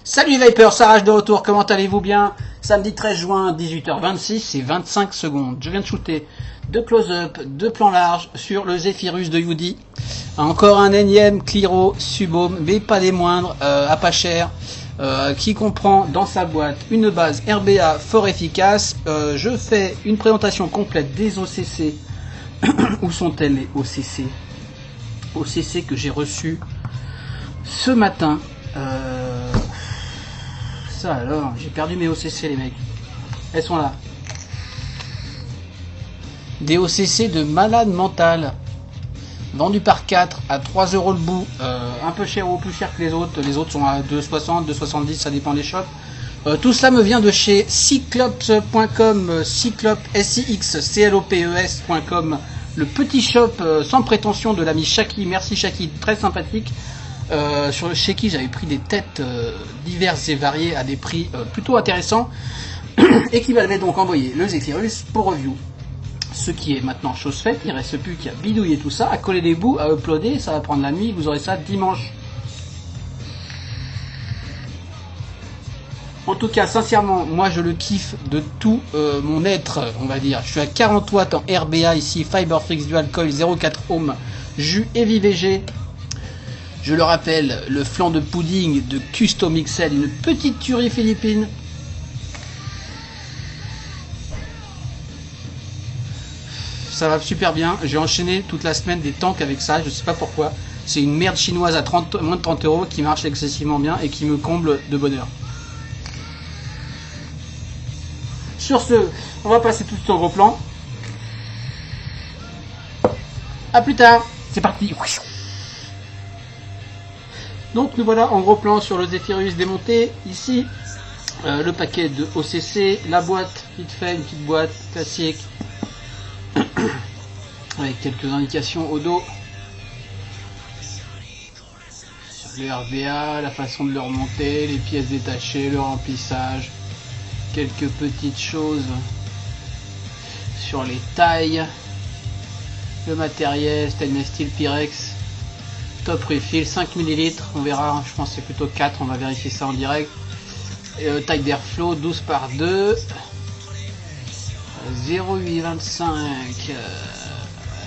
Salut Viper, Sarage de retour, comment allez-vous bien? Samedi 13 juin, 18h26 et 25 secondes. Je viens de shooter 2 close-up, 2 plans larges sur le Zephyrus de Yudi. Encore un énième Cliro Subhome, mais pas des moindres, à pas cher, qui comprend dans sa boîte une base RBA fort efficace. Je fais une présentation complète des OCC. Où sont-elles les OCC? OCC que j'ai reçu ce matin. Ça alors, j'ai perdu mes OCC les mecs. Elles sont là. Des OCC de malade mental. Vendus par 4 à 3 € le bout. Un peu cher ou plus cher que les autres. Les autres sont à 2,60, 2,70, ça dépend des shops. Tout cela me vient de chez cyclops.com, cyclops, SIXCLOPES.com. Le petit shop sans prétention de l'ami Shaki. Merci Shaki, très sympathique. Chez qui j'avais pris des têtes diverses et variées à des prix plutôt intéressants et qui m'avait donc envoyé le Zephyrus pour review. Ce qui est maintenant chose faite, il ne reste plus qu'à bidouiller tout ça, à coller des bouts, à uploader, ça va prendre la nuit, vous aurez ça dimanche. En tout cas, sincèrement, moi je le kiffe de tout mon être, on va dire. Je suis à 40 watts en RBA ici, Fiberflix Dual Coil 0,4 ohm, jus Heavy VG. Je le rappelle, le flan de pudding de Custom XL, une petite tuerie philippine. Ça va super bien. J'ai enchaîné toute la semaine des tanks avec ça, je sais pas pourquoi. C'est une merde chinoise à moins de 30 € qui marche excessivement bien et qui me comble de bonheur. Sur ce, on va passer tout au gros plan. A plus tard, c'est parti. Donc nous voilà en gros plan sur le Zephyrus démonté. Ici, le paquet de OCC, la boîte, vite fait, une petite boîte classique, avec quelques indications au dos. Sur le RBA, la façon de le remonter, les pièces détachées, le remplissage, quelques petites choses sur les tailles, le matériel, stainless steel Pyrex. Top refill 5 ml, on verra, je pense que c'est plutôt 4, on va vérifier ça en direct. Taille d'airflow 12 par 2, 0,825,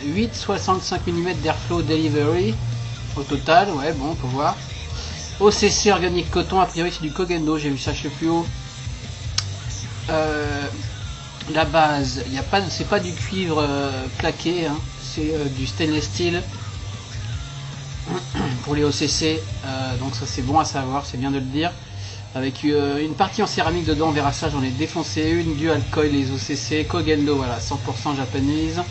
8,65 mm d'airflow delivery au total, ouais bon on peut voir. OCC organique coton, a priori c'est du Kogendo, j'ai vu ça chez plus haut. La base, c'est pas du cuivre plaqué, hein, c'est du stainless steel. Pour les OCC, donc ça c'est bon à savoir, c'est bien de le dire. Avec une partie en céramique dedans, on verra ça, j'en ai défoncé une, dual coil les OCC, Kogendo, voilà, 100% japanese.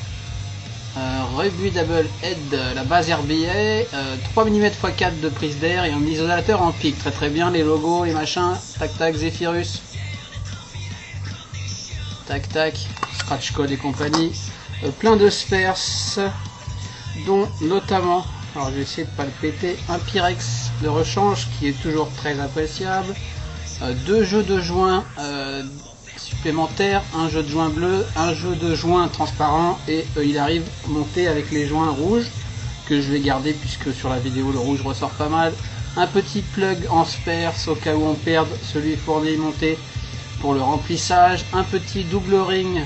Revue double head, la base RBA, 3 mm x 4 de prise d'air et un isolateur en pic, très très bien, les logos, les machins, tac tac, Zephyrus. Tac tac, scratch code et compagnie. Plein de spares, dont notamment... Alors je vais essayer de pas le péter, un Pyrex de rechange qui est toujours très appréciable, 2 jeux de joints supplémentaires, un jeu de joint bleu, un jeu de joint transparent et il arrive monté avec les joints rouges que je vais garder puisque sur la vidéo le rouge ressort pas mal, un petit plug en spares au cas où on perde celui fourni monté pour le remplissage, un petit double ring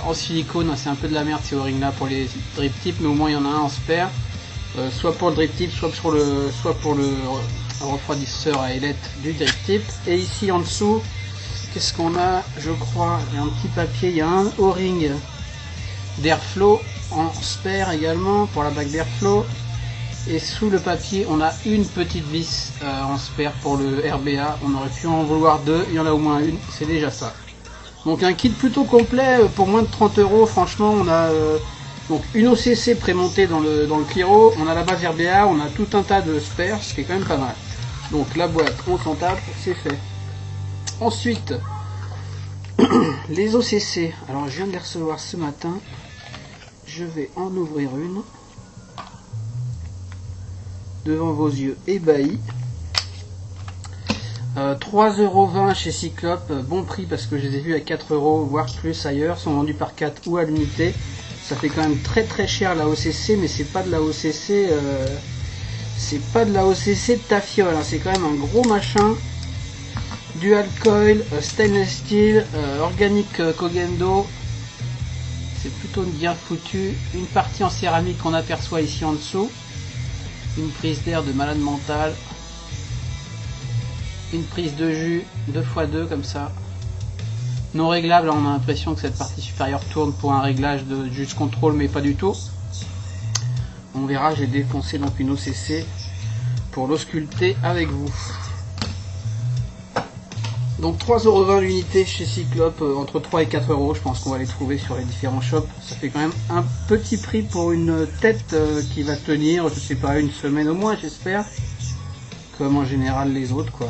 en silicone, c'est un peu de la merde ces o-rings là pour les drip tips, mais au moins il y en a un en spare, soit pour le drip tip, soit pour le refroidisseur à ailette du drip tip. Et ici en dessous, qu'est-ce qu'on a? Je crois, il y a un petit papier, il y a un o-ring d'airflow en spare également pour la bague d'airflow, et sous le papier on a une petite vis en spare pour le RBA. On aurait pu en vouloir deux, il y en a au moins une, c'est déjà ça. Donc un kit plutôt complet pour moins de 30 €. Franchement, on a donc une OCC prémontée dans le Cliro, on a la base RBA, on a tout un tas de spares, ce qui est quand même pas mal. Donc la boîte, on s'en tape, c'est fait. Ensuite, les OCC. Alors je viens de les recevoir ce matin. Je vais en ouvrir une. Devant vos yeux ébahis. 3,20 € chez Cyclope, bon prix parce que je les ai vus à 4 €, voire plus ailleurs, sont vendus par 4 ou à l'unité. Ça fait quand même très très cher la OCC, mais c'est pas de la OCC, de tafiole, hein. C'est quand même un gros machin. Dual coil, stainless steel, organique Kogendo. C'est plutôt bien foutu. Une partie en céramique qu'on aperçoit ici en dessous. Une prise d'air de malade mental. Une prise de jus 2x2 comme ça. Non réglable, on a l'impression que cette partie supérieure tourne pour un réglage de juice control, mais pas du tout. On verra, j'ai défoncé donc une OCC pour l'ausculter avec vous. Donc 3,20 € l'unité chez Cyclope, entre 3 et 4 €, je pense qu'on va les trouver sur les différents shops. Ça fait quand même un petit prix pour une tête qui va tenir, je sais pas, une semaine au moins, j'espère. Comme en général les autres, quoi.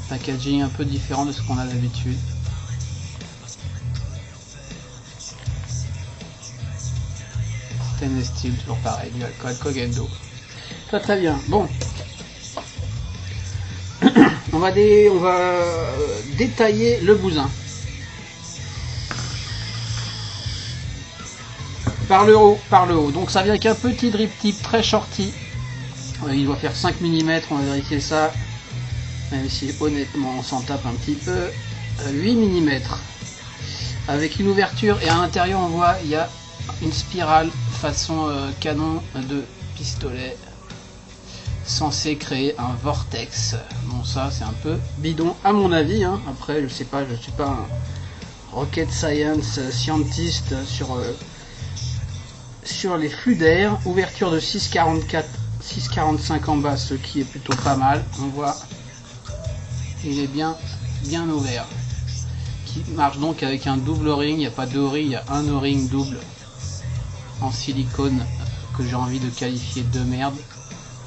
Packaging un peu différent de ce qu'on a d'habitude. Stainless steel, toujours pareil, du alcool Kogendo. Très très bien. Bon. On va détailler le bousin. Par le haut, par le haut. Donc ça vient avec un petit drip tip très shorty. Il doit faire 5 mm, on va vérifier ça. Même si honnêtement on s'en tape un petit peu. 8 mm. Avec une ouverture et à l'intérieur on voit il y a une spirale façon canon de pistolet. Censé créer un vortex. Bon, ça c'est un peu bidon à mon avis, hein. Après je sais pas, je suis pas un rocket science scientist sur les flux d'air. Ouverture de 6,44, 6,45 en bas, ce qui est plutôt pas mal. On voit il est bien ouvert, qui marche donc avec un double O-ring. Il n'y a pas de O-ring, il y a un O-ring double en silicone que j'ai envie de qualifier de merde.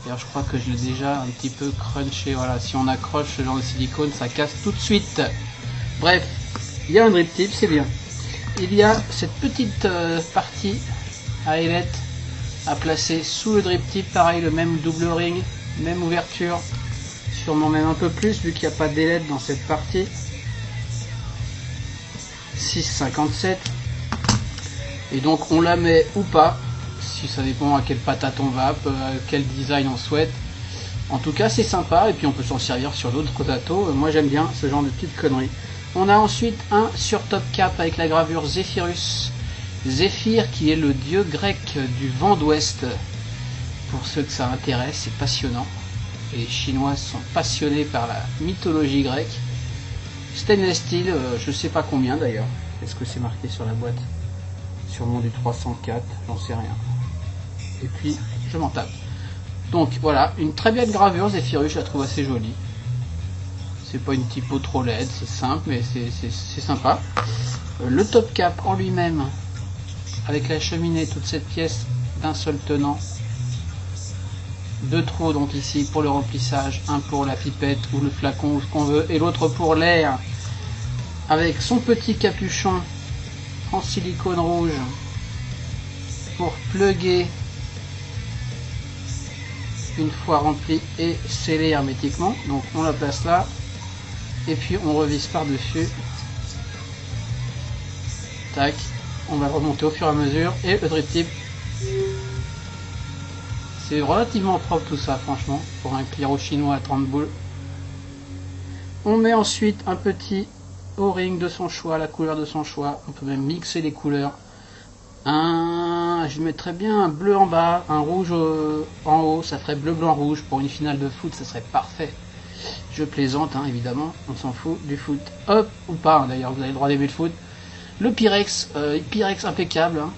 D'ailleurs, je crois que je l'ai déjà un petit peu crunché. Voilà, si on accroche ce genre de silicone, ça casse tout de suite. Bref, il y a un drip tip, c'est bien. Il y a cette petite partie à ailette à placer sous le drip tip. Pareil, le même double ring, même ouverture. Sûrement même un peu plus, vu qu'il n'y a pas d'ailette dans cette partie. 6,57. Et donc, on la met ou pas. Si ça dépend à quelle patate on va, quel design on souhaite. En tout cas c'est sympa et puis on peut s'en servir sur d'autres bateaux. Moi j'aime bien ce genre de petites conneries. On a ensuite un sur top cap avec la gravure Zephyrus. Zéphyr qui est le dieu grec du vent d'ouest. Pour ceux que ça intéresse, c'est passionnant. Les Chinois sont passionnés par la mythologie grecque. Stainless steel, je sais pas combien d'ailleurs. Est-ce que c'est marqué sur la boîte? Sûrement du 304, j'en sais rien. Et puis je m'en tape. Donc voilà, une très belle gravure Zephyrus, je la trouve assez jolie. C'est pas une typo trop laide, c'est simple mais c'est sympa. Le top cap en lui-même, avec la cheminée, toute cette pièce d'un seul tenant. Deux trous donc ici pour le remplissage, un pour la pipette ou le flacon ou ce qu'on veut, et l'autre pour l'air, avec son petit capuchon en silicone rouge pour plugger une fois rempli et scellé hermétiquement. Donc on la place là et puis on revisse par dessus, tac, on va le remonter au fur et à mesure. Et le drip tip, c'est relativement propre tout ça franchement pour un Cliro chinois à 30 boules. On met ensuite un petit O-ring de son choix, la couleur de son choix. On peut même mixer les couleurs. Je mettrais bien un bleu en bas, un rouge en haut, ça ferait bleu, blanc, rouge. Pour une finale de foot, ça serait parfait. Je plaisante, hein, évidemment, on s'en fout du foot. Hop, ou pas, hein, d'ailleurs, vous avez le droit d'aimer le foot. Le Pyrex, Pyrex impeccable. Hein.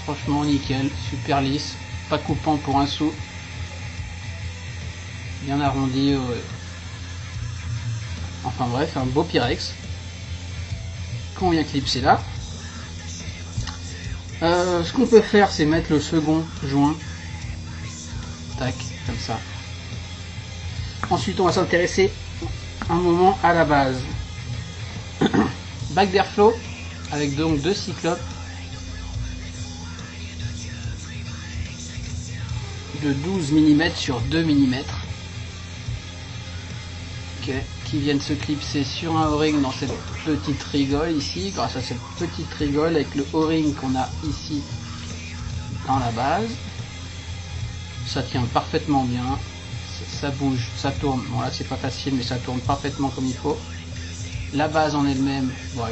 Franchement, nickel, super lisse, pas coupant pour un sou. Bien arrondi enfin bref, un beau Pyrex qu'on vient clipser là. Ce qu'on peut faire, c'est mettre le second joint, tac, comme ça. Ensuite, on va s'intéresser un moment à la base. Bac d'airflow avec donc 2 cyclopes de 12 mm sur 2 mm, okay, qui viennent se clipser sur un O-ring dans cette petite rigole ici, grâce à cette petite rigole avec le O-ring qu'on a ici dans la base. Ça tient parfaitement bien, ça bouge, ça tourne. Bon là c'est pas facile, mais ça tourne parfaitement comme il faut. La base en elle-même, bon,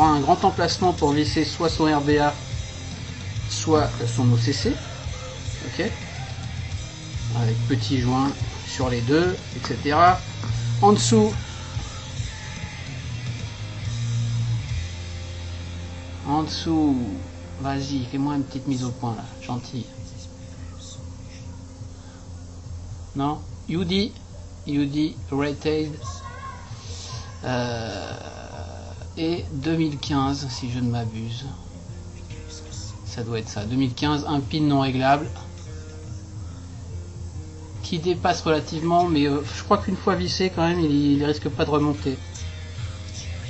un grand emplacement pour visser soit son RBA, soit son OCC, ok, avec petit joint sur les deux, etc. En dessous, vas-y, fais-moi une petite mise au point là, gentil. Non, UD Rated et 2015 si je ne m'abuse. Ça doit être ça, 2015, un pin non réglable qui dépasse relativement, mais je crois qu'une fois vissé quand même il risque pas de remonter.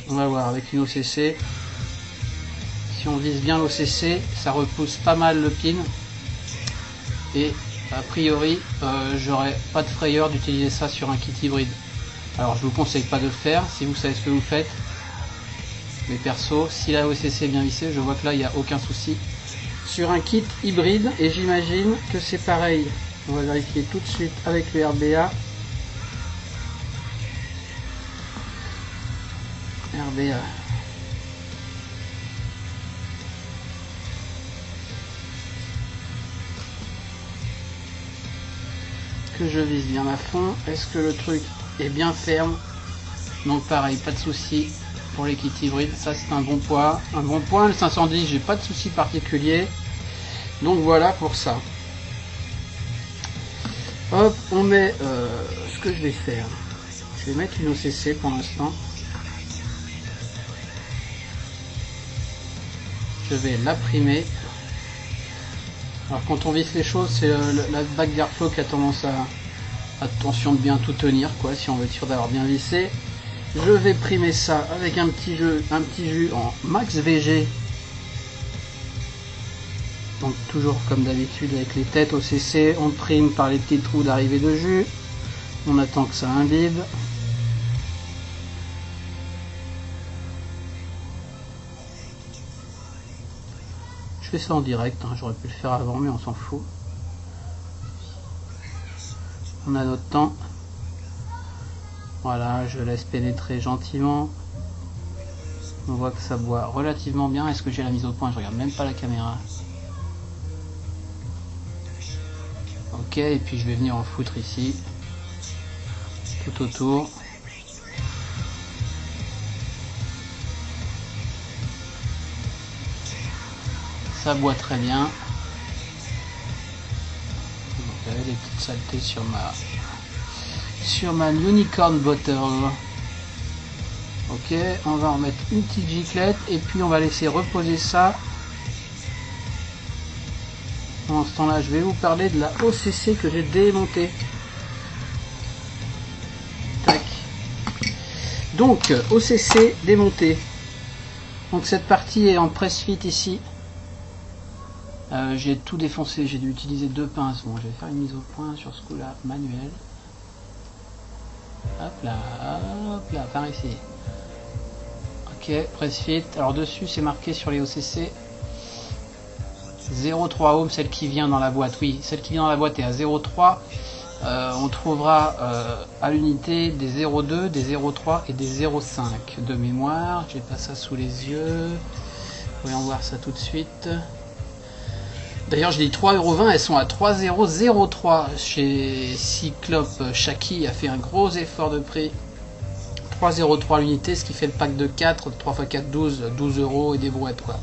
On va voir avec une OCC, si on vise bien l'OCC ça repousse pas mal le pin, et a priori j'aurais pas de frayeur d'utiliser ça sur un kit hybride. Alors je vous conseille pas de le faire si vous savez ce que vous faites, mais perso si la OCC est bien vissée, je vois que là il n'y a aucun souci sur un kit hybride, et j'imagine que c'est pareil. On va vérifier tout de suite avec le RBA. Que je vise bien à fond. Est-ce que le truc est bien ferme? Donc pareil, pas de souci pour les kits hybrides. Ça c'est un bon point. Le 510, j'ai pas de souci particulier. Donc voilà pour ça. Hop, on met ce que je vais faire. Je vais mettre une OCC pour l'instant. Je vais l'imprimer. Alors quand on visse les choses, c'est la bague d'airflow qui a tendance à attention de bien tout tenir, quoi, si on veut être sûr d'avoir bien vissé. Je vais primer ça avec un petit jus en Max VG. Donc toujours comme d'habitude avec les têtes OCC, on prime par les petits trous d'arrivée de jus. On attend que ça imbibe. Je fais ça en direct, hein. J'aurais pu le faire avant mais on s'en fout. On a notre temps. Voilà, je laisse pénétrer gentiment. On voit que ça boit relativement bien. Est-ce que j'ai la mise au point? Je regarde même pas la caméra. Ok, et puis je vais venir en foutre ici, tout autour. Ça boit très bien. Ok, des petites saletés sur ma Unicorn Bottle. Ok, on va en mettre une petite giclette et puis on va laisser reposer ça. Pendant ce temps-là, je vais vous parler de la OCC que j'ai démontée. Tac. Donc, OCC démontée. Donc cette partie est en press fit ici. J'ai tout défoncé, j'ai dû utiliser 2 pinces. Bon, je vais faire une mise au point sur ce coup-là, manuel. Hop là, par ici. Ok, press fit. Alors dessus, c'est marqué sur les OCC 0,3 ohm, celle qui vient dans la boîte. Oui, celle qui vient dans la boîte est à 0,3. On trouvera à l'unité des 0,2, des 0,3 et des 0,5 de mémoire. J'ai pas ça sous les yeux. Voyons voir ça tout de suite. D'ailleurs, je dis 3,20 €, elles sont à 3,003 chez Cyclope. Shaki a fait un gros effort de prix. 3,03 l'unité, ce qui fait le pack de 4, 3 x 4, 12 € et des brouettes, quoi.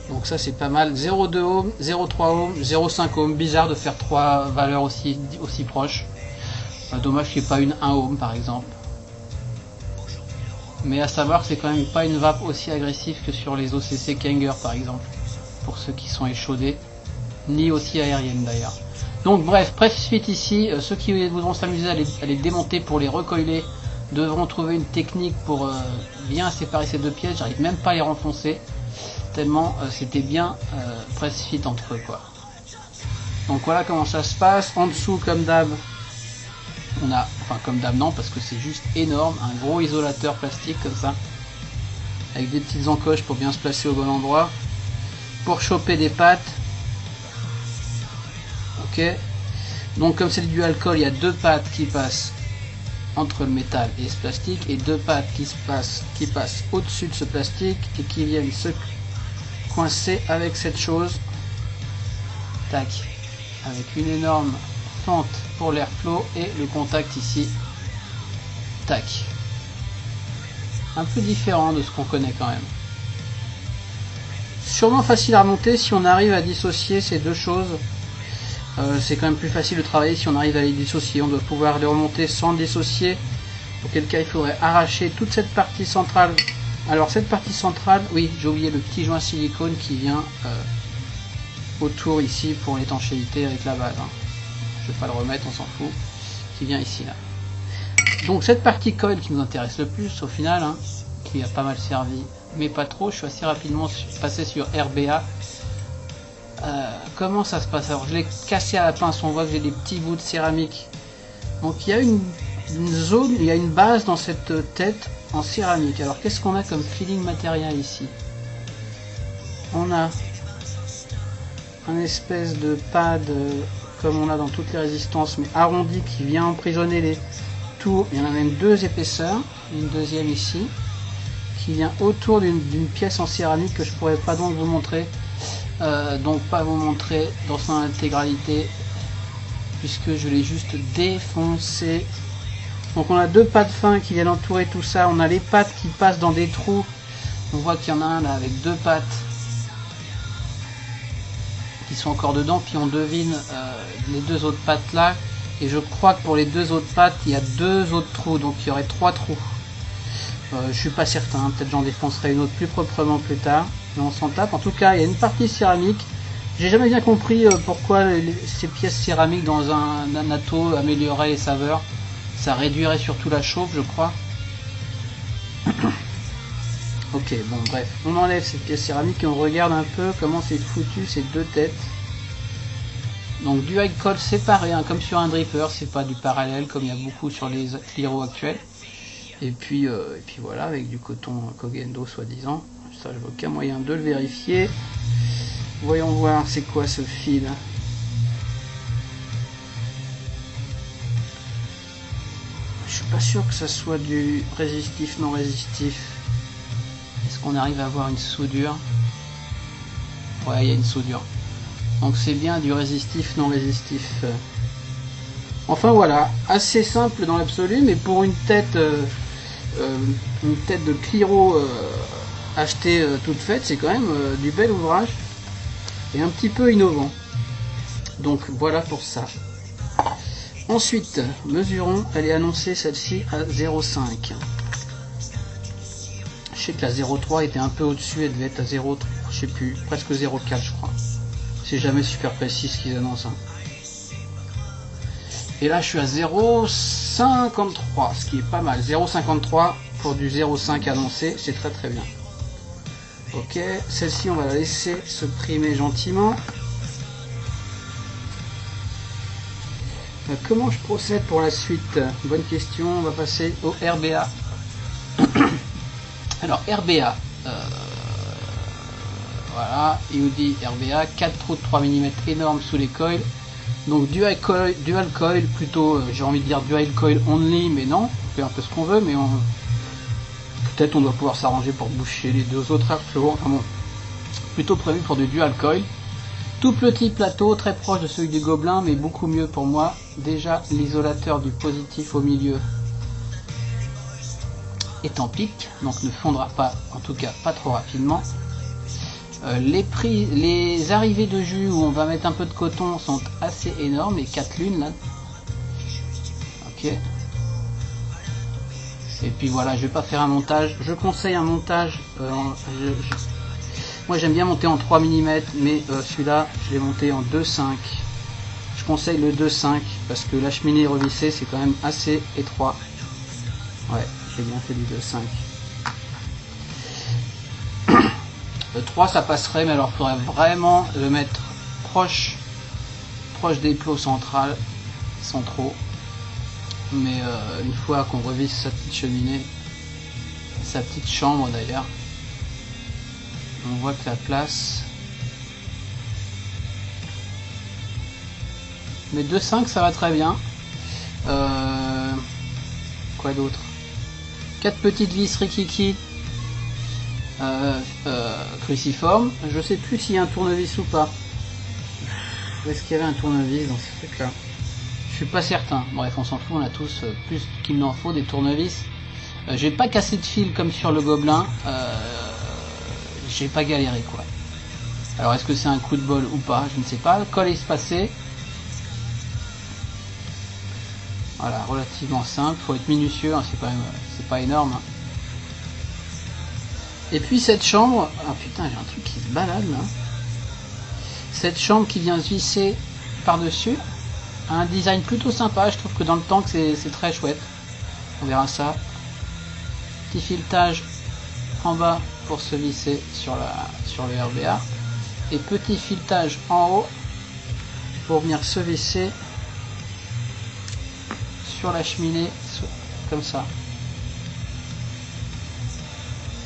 Donc ça c'est pas mal. 0,2 ohm, 0,3 ohm, 0,5 ohm. Bizarre de faire 3 valeurs aussi proches. Dommage qu'il n'y ait pas une 1 ohm par exemple. Mais à savoir que c'est quand même pas une vape aussi agressive que sur les OCC Kanger par exemple, pour ceux qui sont échaudés, ni aussi aérienne d'ailleurs. Donc bref, press fit ici, ceux qui voudront s'amuser à les démonter pour les recoiler devront trouver une technique pour bien séparer ces deux pièces. J'arrive même pas à les renfoncer, tellement c'était bien press fit entre eux quoi. Donc voilà comment ça se passe. En dessous comme d'hab, on a, enfin comme d'hab non, parce que c'est juste énorme, un gros isolateur plastique comme ça, avec des petites encoches pour bien se placer au bon endroit, pour choper des pattes. Ok, donc comme c'est du alcool, il y a deux pattes qui passent entre le métal et ce plastique, et deux pattes qui passent au-dessus de ce plastique et qui viennent se coincer avec cette chose, tac, avec une énorme fente pour l'airflow et le contact ici, tac, un peu différent de ce qu'on connaît quand même. Sûrement facile à remonter si on arrive à dissocier ces deux choses. C'est quand même plus facile de travailler si on arrive à les dissocier. On doit pouvoir les remonter sans dissocier, auquel cas il faudrait arracher toute cette partie centrale. Alors cette partie centrale, oui, j'ai oublié le petit joint silicone qui vient autour ici pour l'étanchéité avec la base. Je vais pas le remettre, on s'en fout, qui vient ici là. Donc cette partie coil qui nous intéresse le plus au final, qui a pas mal servi, mais pas trop. Je suis assez rapidement passé sur RBA. Comment ça se passe? Alors je l'ai cassé à la pince, on voit que j'ai des petits bouts de céramique. Donc il y a une zone, il y a une base dans cette tête en céramique. Alors qu'est-ce qu'on a comme filling matériel ici? On a un espèce de pad comme on a dans toutes les résistances, mais arrondi, qui vient emprisonner les tours. Il y en a même deux épaisseurs, une deuxième ici, qui vient autour d'une pièce en céramique que je pourrais pas donc vous montrer. Donc pas vous montrer dans son intégralité puisque je l'ai juste défoncé. Donc on a deux pattes fins qui viennent entourer tout ça. On a les pattes qui passent dans des trous. On voit qu'il y en a un là avec deux pattes qui sont encore dedans, puis on devine les deux autres pattes là, et je crois que pour les deux autres pattes il y a deux autres trous, donc il y aurait trois trous. Je suis pas certain, peut-être j'en défoncerai une autre plus proprement plus tard, mais on s'en tape. En tout cas, il y a une partie céramique. J'ai jamais bien compris pourquoi ces pièces céramiques dans un anneau amélioreraient les saveurs. Ça réduirait surtout la chauffe, je crois. Ok, bon bref, on enlève cette pièce céramique et on regarde un peu comment c'est foutu ces deux têtes. Donc du high coil séparé, comme sur un dripper, c'est pas du parallèle comme il y a beaucoup sur les Cliro actuels. Et puis voilà, avec du coton Kogendo soi-disant. Ça, je vois aucun moyen de le vérifier. Voyons voir, c'est quoi ce fil? Je suis pas sûr que ça soit du résistif, non résistif. Est-ce qu'on arrive à avoir une soudure? Ouais, il y a une soudure. Donc c'est bien du résistif, non résistif. Enfin voilà, assez simple dans l'absolu, mais pour une tête de Cliro achetée toute faite, c'est quand même du bel ouvrage et un petit peu innovant. Donc voilà pour ça. Ensuite, mesurons, elle est annoncée celle-ci à 0,5. Je sais que la 0,3 était un peu au-dessus, elle devait être à 0,3, je sais plus, presque 0,4 je crois. C'est jamais super précis ce qu'ils annoncent. Et là je suis à 0,53, ce qui est pas mal. 0,53 pour du 0,5 annoncé, c'est très très bien. Ok, celle-ci on va la laisser se primer gentiment. Comment je procède pour la suite? Bonne question, on va passer au RBA. Alors RBA, voilà, EUD RBA, 4 trous de 3 mm énormes sous les coils. Donc dual coil plutôt, j'ai envie de dire dual coil only, mais non, on fait un peu ce qu'on veut, mais peut-être on doit pouvoir s'arranger pour boucher les deux autres airflow. Enfin bon, plutôt prévu pour du dual coil. Tout petit plateau, très proche de celui du Gobelin, mais beaucoup mieux pour moi. Déjà, l'isolateur du positif au milieu est en pic, donc ne fondra pas, en tout cas pas trop rapidement. Les arrivées de jus où on va mettre un peu de coton sont assez énormes, les 4 lunes là. Ok, Et puis voilà, je vais pas faire un montage. Je conseille un montage. Moi j'aime bien monter en 3 mm, mais celui-là je l'ai monté en 2,5. Je conseille le 2,5 parce que la cheminée revissée c'est quand même assez étroit. Ouais, j'ai bien fait du 2,5. Le 3 ça passerait, mais alors il faudrait vraiment le mettre proche des plots centraux. Mais une fois qu'on revisse sa petite cheminée, sa petite chambre d'ailleurs, on voit que la place. Mais 2,5 ça va très bien. Quoi d'autre? 4 petites vis rikiki cruciformes. Je sais plus s'il y a un tournevis ou pas. Est-ce qu'il y avait un tournevis dans ce truc là? Je suis pas certain. Bref, on s'en fout, on a tous plus qu'il n'en faut des tournevis. J'ai pas cassé de fil comme sur le gobelin. J'ai pas galéré quoi. Alors est-ce que c'est un coup de bol ou pas? Je ne sais pas. Le col est espacé. Voilà, relativement simple. Faut être minutieux, hein, c'est pas énorme. Hein. Et puis cette chambre, ah putain, j'ai un truc qui se balade là. Cette chambre qui vient se visser par-dessus a un design plutôt sympa. Je trouve que dans le tank c'est très chouette. On verra ça. Petit filetage en bas pour se visser sur le RBA. Et petit filetage en haut pour venir se visser sur la cheminée comme ça.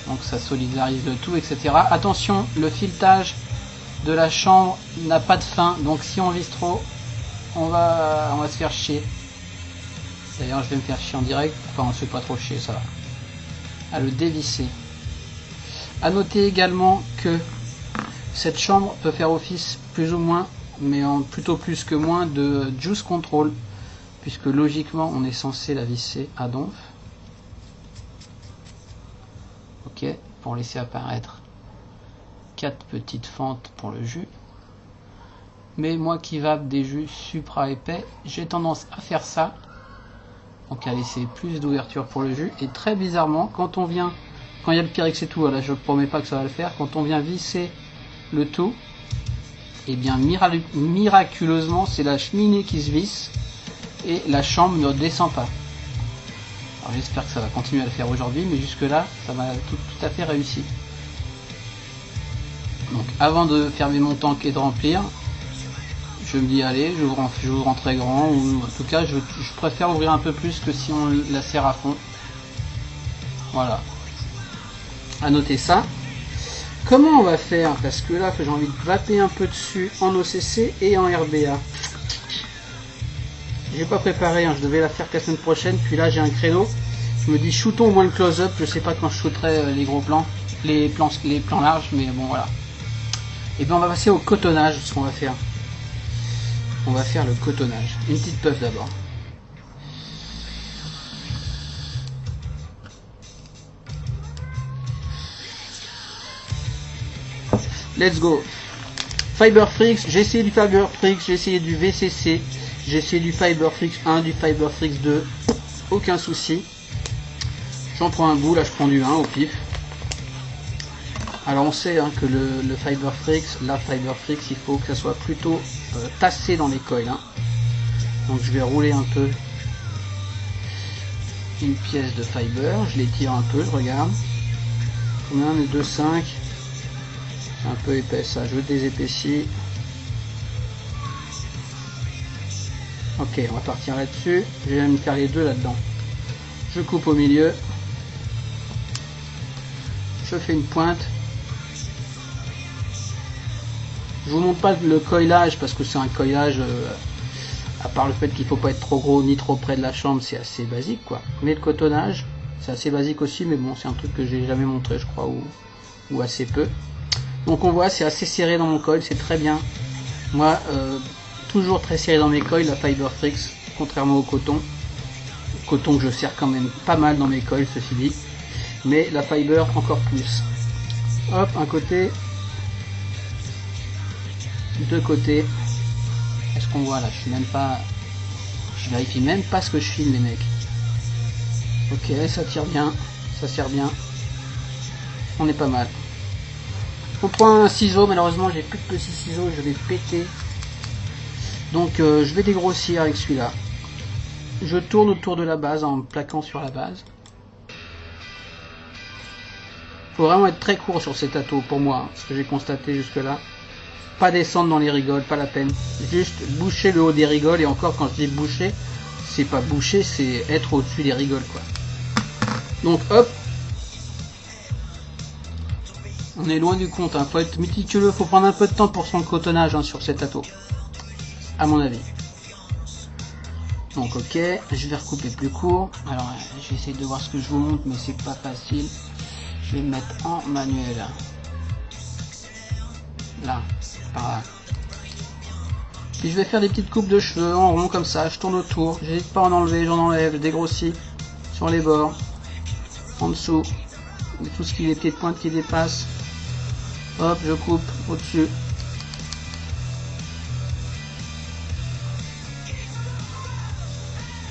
Donc ça solidarise le tout, etc. Attention, le filetage de la chambre n'a pas de fin, donc si on visse trop, on va se faire chier. D'ailleurs je vais me faire chier en direct, enfin on se fait pas trop chier, ça va. À le dévisser. À noter également que cette chambre peut faire office plus ou moins, mais en plutôt plus que moins, de juice control, puisque logiquement on est censé la visser à donf. Ok, pour laisser apparaître 4 petites fentes pour le jus. Mais moi qui vape des jus supra épais, j'ai tendance à faire ça, donc à laisser plus d'ouverture pour le jus. Et très bizarrement, quand il y a le Pyrex et tout, là je ne promets pas que ça va le faire, quand on vient visser le tout, et bien miraculeusement c'est la cheminée qui se visse et la chambre ne descend pas. Alors j'espère que ça va continuer à le faire aujourd'hui, mais jusque là ça m'a tout à fait réussi. Donc avant de fermer mon tank et de remplir, je me dis allez, j'ouvre en très grand, ou en tout cas je préfère ouvrir un peu plus que si on la serre à fond. Voilà, à noter ça. Comment on va faire? Parce que là j'ai envie de vaper un peu dessus en OCC et en RBA. J'ai pas préparé, hein, je devais la faire la semaine prochaine, puis là j'ai un créneau. Je me dis shootons au moins le close-up, je sais pas quand je shooterai les gros plans, les plans larges, mais bon voilà. Et bien on va passer au cotonnage, ce qu'on va faire. On va faire le cotonnage. Une petite puff d'abord. Let's go. Fiberfrix, j'ai essayé du Fiberfrix, j'ai essayé du VCC, j'ai essayé du Fiberfrix 1, du Fiberfrix 2, aucun souci. J'en prends un bout, là je prends du 1 au pif. Alors on sait hein, que le Fiberfrix, la Fiberfrix, il faut que ça soit plutôt tassé dans les coils. Hein. Donc je vais rouler un peu une pièce de fiber, je l'étire un peu, je regarde. Combien on est 2,5. C'est un peu épais ça, je désépaissis. Ok, on va partir là-dessus. Je vais même faire les deux là-dedans. Je coupe au milieu. Je fais une pointe. Je vous montre pas le coilage parce que c'est un coilage, à part le fait qu'il faut pas être trop gros ni trop près de la chambre, c'est assez basique quoi. Mais le cotonnage, c'est assez basique aussi, mais bon, c'est un truc que j'ai jamais montré, je crois, ou assez peu. Donc on voit, c'est assez serré dans mon coil, c'est très bien. Moi, toujours très serré dans mes coils, la Fiberfrix, contrairement au coton. Coton que je serre quand même pas mal dans mes coils, ceci dit. Mais la fiber encore plus. Hop, un côté. Deux côtés. Est-ce qu'on voit là? Je vérifie même pas ce que je filme les mecs. Ok, ça tire bien, ça sert bien. On est pas mal. On prend un ciseau, malheureusement j'ai plus de petits ciseaux, je vais péter. Donc je vais dégrossir avec celui-là. Je tourne autour de la base en plaquant sur la base. Faut vraiment être très court sur cet ato pour moi, ce que j'ai constaté jusque là. Pas descendre dans les rigoles, pas la peine. Juste boucher le haut des rigoles, et encore quand je dis boucher, c'est pas boucher, c'est être au-dessus des rigoles quoi. Donc hop. On est loin du compte, hein. Faut être méticuleux, faut prendre un peu de temps pour son cotonnage hein, sur cet ato. À mon avis. Donc ok, je vais recouper plus court. Alors je vais essayer de voir ce que je vous montre, mais c'est pas facile. Je vais me mettre en manuel. Là, par là. Puis je vais faire des petites coupes de cheveux en rond comme ça, je tourne autour, j'hésite pas à en enlever, j'en enlève, je dégrossis sur les bords, en dessous, tout ce qui est les petites pointes qui dépassent. Hop, je coupe au-dessus.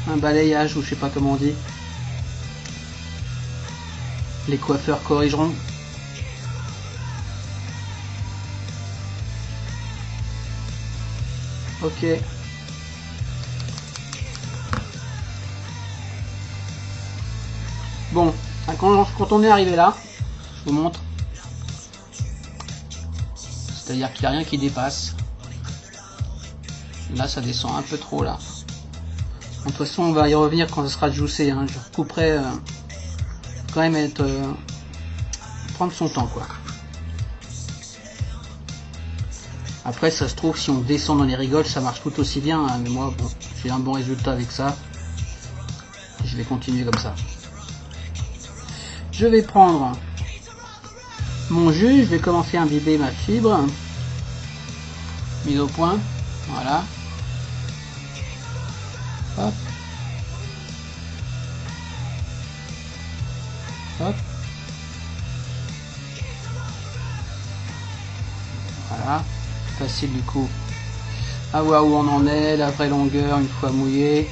Un balayage, ou je sais pas comment on dit. Les coiffeurs corrigeront. Ok. Bon, quand on est arrivé là, je vous montre. C'est-à-dire qu'il n'y a rien qui dépasse. Là, ça descend un peu trop là. De toute façon, on va y revenir quand ça sera juicé. Hein. Je recouperai quand même être prendre son temps quoi. Après, ça se trouve, si on descend dans les rigoles, ça marche tout aussi bien. Hein. Mais moi, bon, j'ai un bon résultat avec ça. Je vais continuer comme ça. Je vais prendre mon jus, je vais commencer à imbiber ma fibre. Mise au point, voilà. Hop. Hop. Voilà. Facile du coup. À voir où on en est, la vraie longueur une fois mouillé.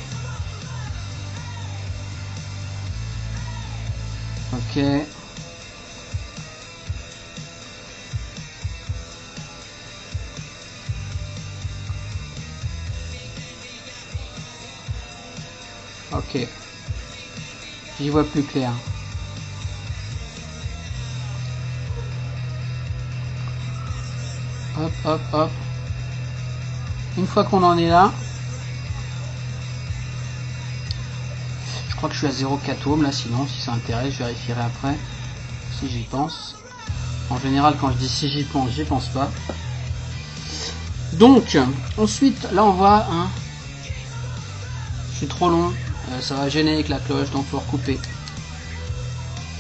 Ok. Ok. J'y vois plus clair. Hop, hop, hop. Une fois qu'on en est là, je crois que je suis à 0,4 ohms là, sinon si ça intéresse, je vérifierai après si j'y pense. En général, quand je dis si j'y pense pas. Donc, ensuite, là on voit, hein, je suis trop long, ça va gêner avec la cloche, donc faut recouper.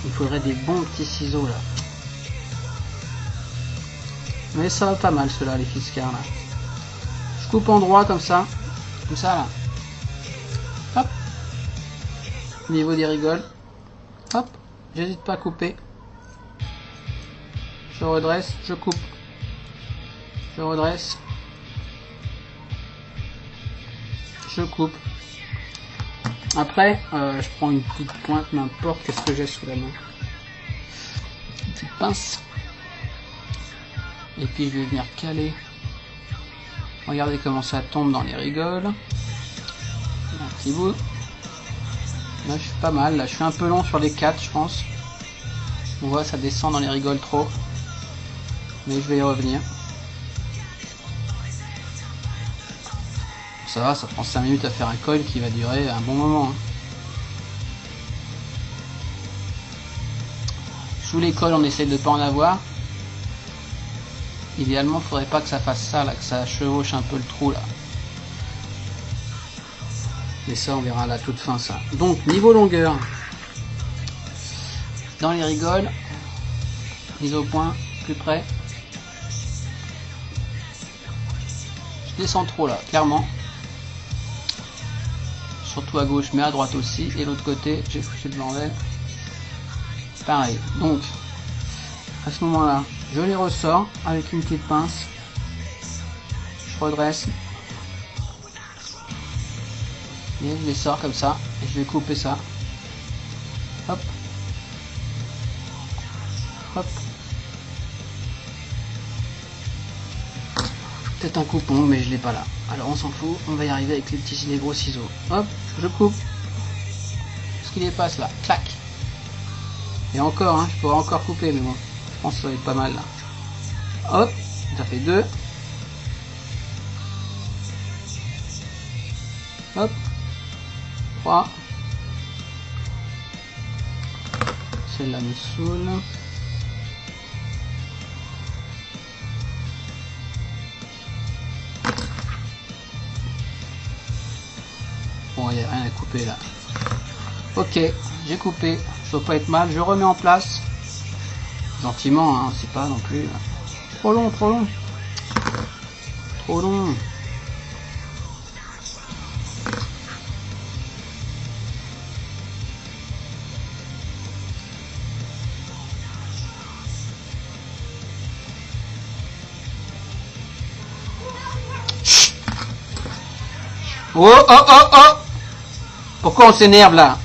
Il faudrait des bons petits ciseaux là. Mais ça va pas mal ceux-là, les Fiskars là. Je coupe en droit comme ça là. Hop. Au niveau des rigoles. Hop. J'hésite pas à couper. Je redresse, je coupe. Je redresse. Je coupe. Après, je prends une petite pointe, n'importe qu'est-ce que j'ai sous la main. Une petite pince. Et puis je vais venir caler. Regardez comment ça tombe dans les rigoles. Un petit bout. Là je suis pas mal, là je suis un peu long sur les 4 je pense. On voit ça descend dans les rigoles trop. Mais je vais y revenir. Ça va, ça prend 5 minutes à faire un coil qui va durer un bon moment. Hein. Sous les cols on essaie de ne pas en avoir. Idéalement il faudrait pas que ça fasse ça là, que ça chevauche un peu le trou là. Mais ça on verra à la toute fin ça. Donc niveau longueur, dans les rigoles, mise au point, plus près. Je descends trop là, clairement. Surtout à gauche mais à droite aussi. Et l'autre côté, j'ai foutu le bordel. Pareil. Donc à ce moment là, je les ressors avec une petite pince. Je redresse. Et je les sors comme ça. Et je vais couper ça. Hop. Hop. Peut-être un coupon, mais je l'ai pas là. Alors on s'en fout, on va y arriver avec les gros ciseaux. Hop, je coupe. Ce qui dépasse là, clac. Et encore, hein, je pourrais encore couper, mais bon, je pense que ça va être pas mal là. Hop, ça fait 2. Hop, 3. Celle-là me saoule. Bon, il n'y a rien à couper là. Ok, j'ai coupé. Ça doit pas être mal. Je remets en place. Gentiment, hein, c'est pas non plus. Trop long, trop long. Trop long. Oh, oh, oh, oh! Pourquoi on s'énerve là?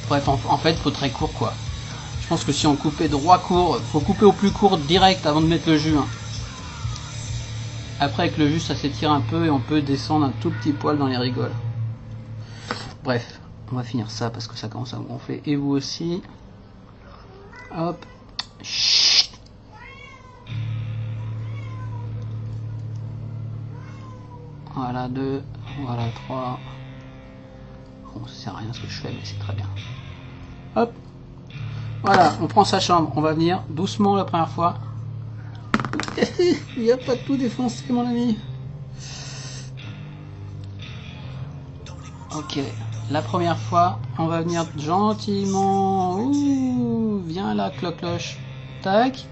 Bref, en fait, faut très court quoi. Je pense que si on coupait droit court, faut couper au plus court direct avant de mettre le jus. Hein. Après, avec le jus, ça s'étire un peu et on peut descendre un tout petit poil dans les rigoles. Bref, on va finir ça parce que ça commence à me gonfler. Et vous aussi. Hop. Chut. Voilà 2, voilà 3. Bon, ça sert à rien ce que je fais, mais c'est très bien. Hop. Voilà, on prend sa chambre. On va venir doucement la première fois. Il n'y a pas tout défoncé, mon ami. Ok, la première fois, on va venir gentiment. Ouh, viens là, cloche. Tac.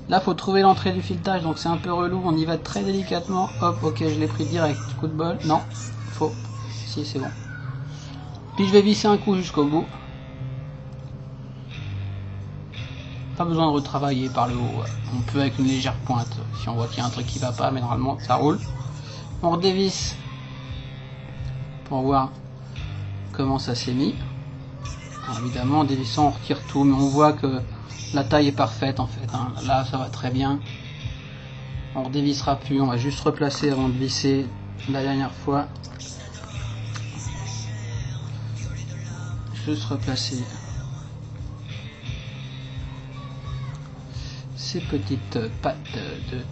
Là, faut trouver l'entrée du filetage, donc c'est un peu relou. On y va très délicatement. Hop, ok, je l'ai pris direct. Coup de bol. Non, faux. Si, c'est bon. Puis je vais visser un coup jusqu'au bout. Pas besoin de retravailler par le haut. On peut avec une légère pointe si on voit qu'il y a un truc qui va pas, mais normalement ça roule. On redévisse pour voir comment ça s'est mis. Alors évidemment, en dévissant, on retire tout, mais on voit que la taille est parfaite en fait. Hein. Là, ça va très bien. On redévissera plus, on va juste replacer avant de visser la dernière fois. Juste replacer ces petites pattes de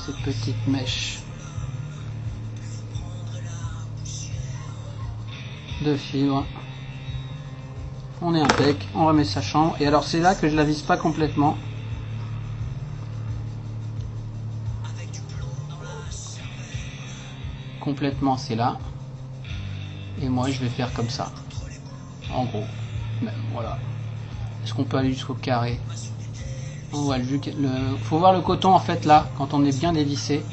ces petites mèches de fibres. On est impec, on remet sa chambre. Et alors c'est là que je la visse pas complètement. Complètement c'est là. Et moi je vais faire comme ça. En gros. Même, voilà. Est-ce qu'on peut aller jusqu'au carré? On voit faut voir le coton en fait là, quand on est bien dévissé.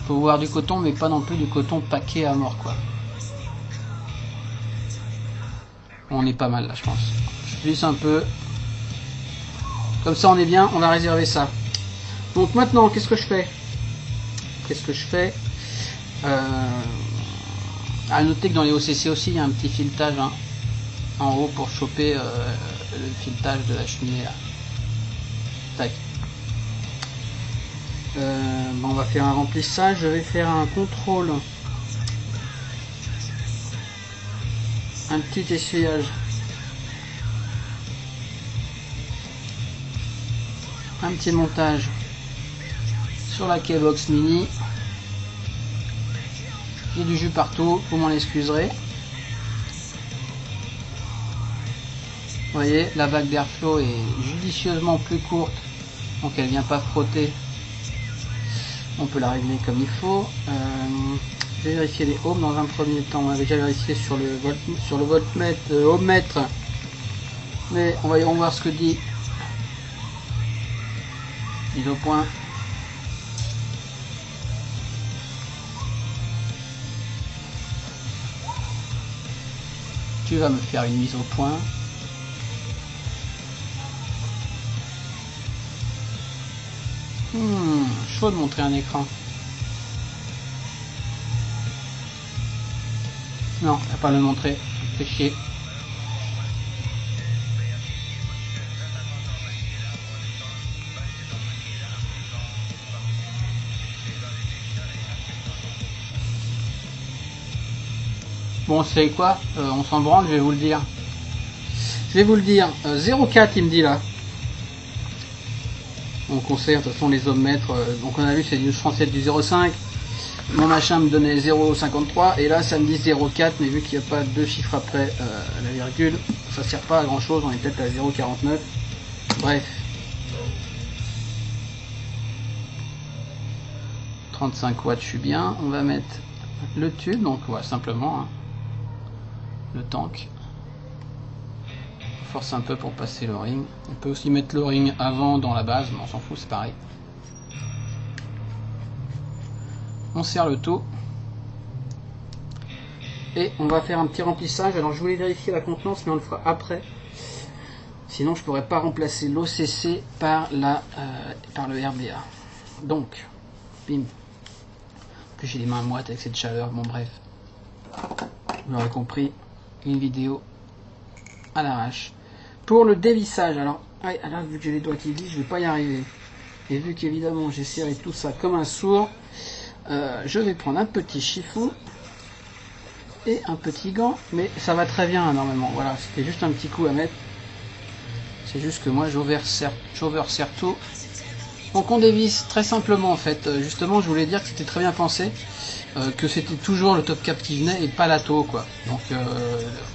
Faut voir du coton, mais pas non plus du coton paquet à mort quoi. On est pas mal là je pense. Je visse un peu. Comme ça on est bien, on a réservé ça. Donc maintenant, qu'est-ce que je fais? À noter que dans les OCC aussi, il y a un petit filetage hein, en haut pour choper le filetage de la cheminée là. Tac. Bon, on va faire un remplissage. Je vais faire un contrôle. Un petit essuyage. Un petit montage sur la Kbox Mini. Il y a du jus partout, vous m'en excuserez. Vous voyez, la vague d'airflow est judicieusement plus courte, donc elle vient pas frotter. On peut la régler comme il faut. Je vais vérifier les ohms dans un premier temps. On a déjà vérifié sur le voltmètre, ohmmètre, mais on va voir ce que dit mise au point. Tu vas me faire une mise au point. Chaud de montrer un écran. Non, je vais pas le montrer. Fais chier. Bon, c'est quoi, on s'en branle, je vais vous le dire. Je vais vous le dire. 0,4 il me dit là. Donc on sait, de toute façon les ohmmètres, donc on a vu c'est du français du 0,5. Mon machin me donnait 0,53 et là ça me dit 0,4, mais vu qu'il n'y a pas deux chiffres après la virgule, ça sert pas à grand chose, on est peut-être à 0,49. Bref. 35 watts, je suis bien. On va mettre le tube, donc voilà, simplement hein, le tank. On force un peu pour passer le ring. On peut aussi mettre le ring avant dans la base, mais on s'en fout, c'est pareil. On serre le tout. Et on va faire un petit remplissage. Alors je voulais vérifier la contenance, mais on le fera après. Sinon je pourrais pas remplacer l'OCC par le RBA. Donc, bim. En plus j'ai les mains moites avec cette chaleur. Bon bref. Vous l'aurez compris, une vidéo à l'arrache. Pour le dévissage, alors vu que j'ai les doigts qui vissent, je vais pas y arriver. Et vu qu'évidemment j'ai serré tout ça comme un sourd, je vais prendre un petit chiffon et un petit gant, mais ça va très bien hein, normalement. Voilà, c'était juste un petit coup à mettre. C'est juste que moi j'overserre tout. Donc on dévisse très simplement en fait. Justement je voulais dire que c'était très bien pensé, que c'était toujours le top cap qui venait et pas l'ATO quoi. Donc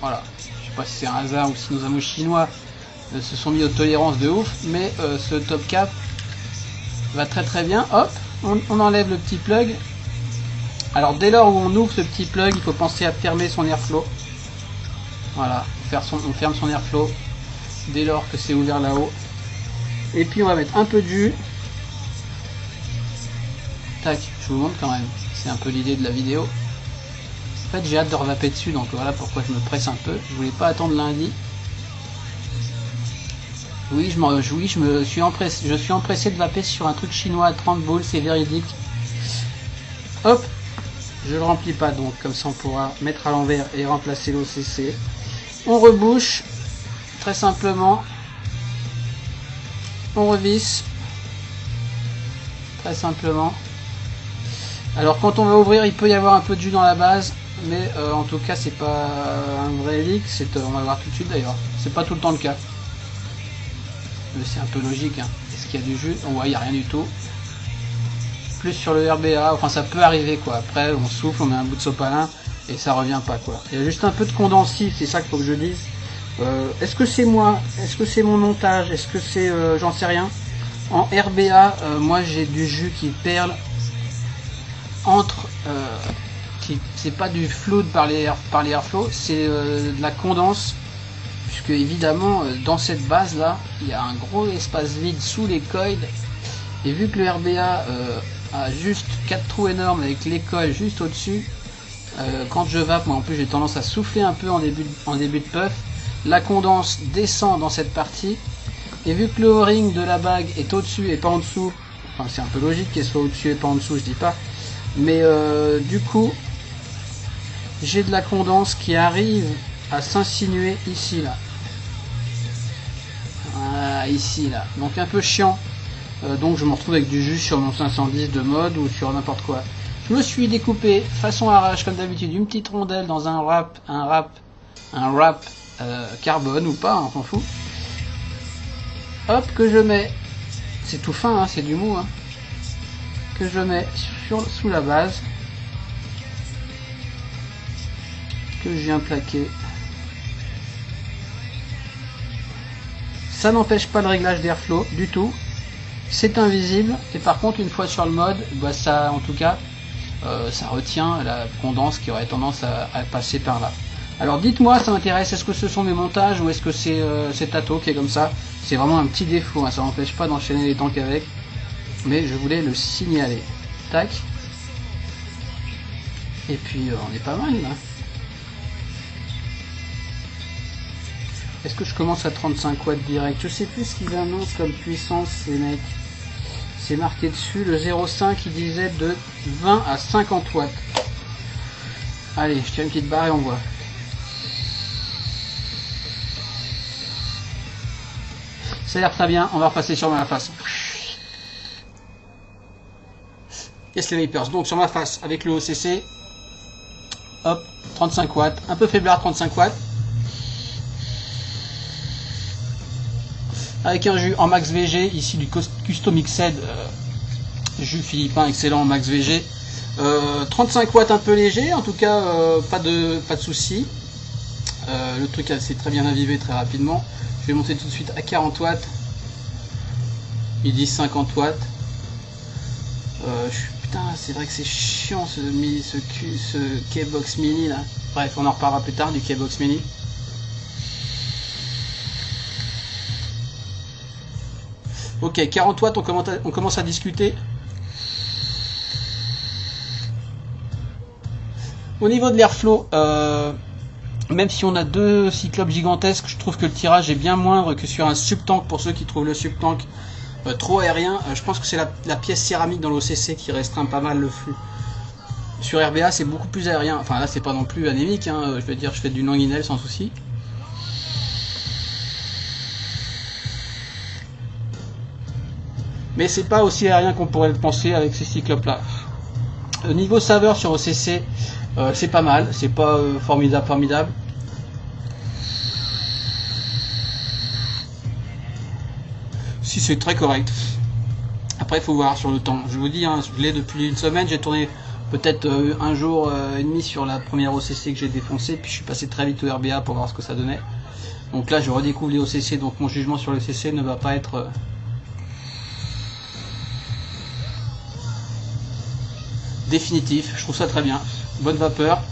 voilà, je sais pas si c'est un hasard ou si nos amis chinois se sont mis aux tolérances de ouf, mais ce top cap va très très bien. Hop, on enlève le petit plug. Alors dès lors où on ouvre ce petit plug, il faut penser à fermer son airflow. Voilà, on ferme son airflow dès lors que c'est ouvert là-haut. Et puis on va mettre un peu de jus. Tac, je vous montre quand même. C'est un peu l'idée de la vidéo. En fait j'ai hâte de revaper dessus, donc voilà pourquoi je me presse un peu. Je voulais pas attendre lundi. Oui, je suis empressé de vaper sur un truc chinois à 30 boules, c'est véridique. Hop, je le remplis pas, donc comme ça on pourra mettre à l'envers et remplacer l'OCC. On rebouche, très simplement. On revisse, très simplement. Alors quand on va ouvrir, il peut y avoir un peu de jus dans la base, mais en tout cas c'est pas un vrai leak, on va voir tout de suite d'ailleurs. C'est pas tout le temps le cas. Mais c'est un peu logique, hein. Est-ce qu'il y a du jus? On voit, il n'y a rien du tout. Plus sur le RBA, enfin ça peut arriver quoi. Après on souffle, on met un bout de sopalin et ça revient pas quoi. Il y a juste un peu de condensif, c'est ça qu'il faut que je dise. Est-ce que c'est moi? Est-ce que c'est mon montage? Est-ce que c'est j'en sais rien. En RBA, moi j'ai du jus qui perle entre c'est pas du fluide par les airflows, c'est de la condense, puisque évidemment dans cette base là il y a un gros espace vide sous les coils, et vu que le RBA a juste 4 trous énormes avec les coils juste au dessus, quand je vape, moi en plus j'ai tendance à souffler un peu en début de puff, la condense descend dans cette partie, et vu que le O-ring de la bague est au dessus et pas en dessous, enfin c'est un peu logique qu'elle soit au dessus et pas en dessous, je dis pas, mais du coup j'ai de la condense qui arrive à s'insinuer ici là. Voilà, ici là, donc un peu chiant. Donc je me retrouve avec du jus sur mon 510 de mode ou sur n'importe quoi. Je me suis découpé façon arrache comme d'habitude une petite rondelle dans un wrap carbone ou pas, on s'en fout. Hop, que je mets, c'est tout fin, hein, c'est du mou, hein, que je mets sous la base, que je viens plaquer. Ça n'empêche pas le réglage d'airflow du tout. C'est invisible, et par contre une fois sur le mode, bah ça en tout cas ça retient la condense qui aurait tendance à passer par là. Alors dites-moi, ça m'intéresse, est-ce que ce sont mes montages ou est-ce que c'est Tato qui est comme ça? C'est vraiment un petit défaut, hein, ça n'empêche pas d'enchaîner les tanks avec, mais je voulais le signaler. Tac. Et puis on est pas mal là. Est-ce que je commence à 35 watts direct? Je sais plus ce qu'ils annoncent comme puissance ces mecs. C'est marqué dessus, le 0,5 il disait de 20 à 50 watts. Allez, je tire une petite barre et on voit. Ça a l'air très bien, on va repasser sur ma face. Yes les Vapers, donc sur ma face avec le OCC, hop, 35 watts, un peu faiblard 35 watts. Avec un jus en max VG, ici du Custom Mixed, jus philippin excellent max VG. 35 watts un peu léger, en tout cas pas de soucis. Le truc s'est très bien avivé très rapidement. Je vais monter tout de suite à 40 watts. Ils disent 50 watts. Putain, c'est vrai que c'est chiant ce K-Box Mini là. Bref, on en reparlera plus tard du K-Box Mini. Ok, 40 watts, on commence à discuter. Au niveau de l'airflow, même si on a deux cyclopes gigantesques, je trouve que le tirage est bien moindre que sur un subtank. Pour ceux qui trouvent le subtank trop aérien, je pense que c'est la pièce céramique dans l'OCC qui restreint pas mal le flux. Sur RBA, c'est beaucoup plus aérien. Enfin là, c'est pas non plus anémique, hein. Je veux dire, je fais du Nanguinel sans souci. Mais c'est pas aussi aérien qu'on pourrait le penser avec ces cyclopes là. Niveau saveur sur OCC, c'est pas mal, c'est pas formidable. Si, c'est très correct. Après il faut voir sur le temps. Je vous dis, hein, je l'ai depuis une semaine, j'ai tourné peut-être un jour et demi sur la première OCC que j'ai défoncé, puis je suis passé très vite au RBA pour voir ce que ça donnait. Donc là je redécouvre les OCC, donc mon jugement sur les OCC ne va pas être définitif. Je trouve ça très bien. Bonne vapeur.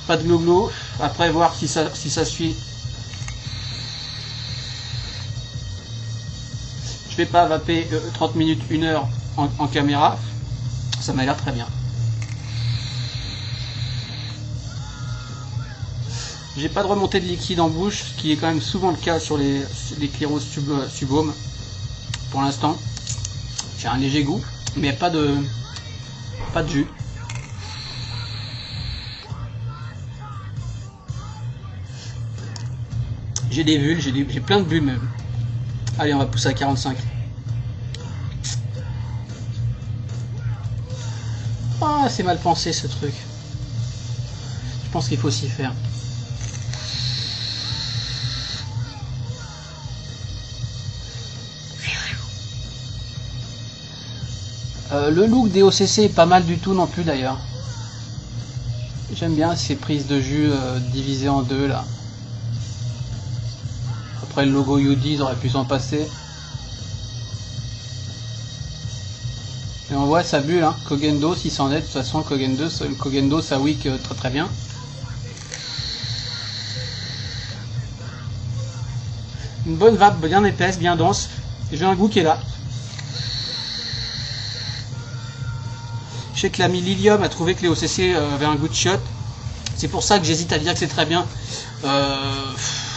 Pas de glow-glow. Après voir si ça suit. Je vais pas vaper 30 minutes, 1 heure en caméra. Ça m'a l'air très bien. J'ai pas de remontée de liquide en bouche, ce qui est quand même souvent le cas sur les Clearos Subhome pour l'instant. J'ai un léger goût, mais pas de jus. J'ai des bulles, j'ai plein de bulles même. Allez, on va pousser à 45. Ah, c'est mal pensé ce truc. Je pense qu'il faut s'y faire. Le look des OCC est pas mal du tout non plus d'ailleurs. J'aime bien ces prises de jus divisées en deux là. Après le logo UD, ils auraient pu s'en passer. Et on voit sa bulle, hein. Kogendo, s'il s'en est, de toute façon Kogendo ça wick très très bien. Une bonne vape bien épaisse, bien dense. J'ai un goût qui est là. Je sais que l'ami Lilium a trouvé que les OCC avaient un goût de shot. C'est pour ça que j'hésite à dire que c'est très bien.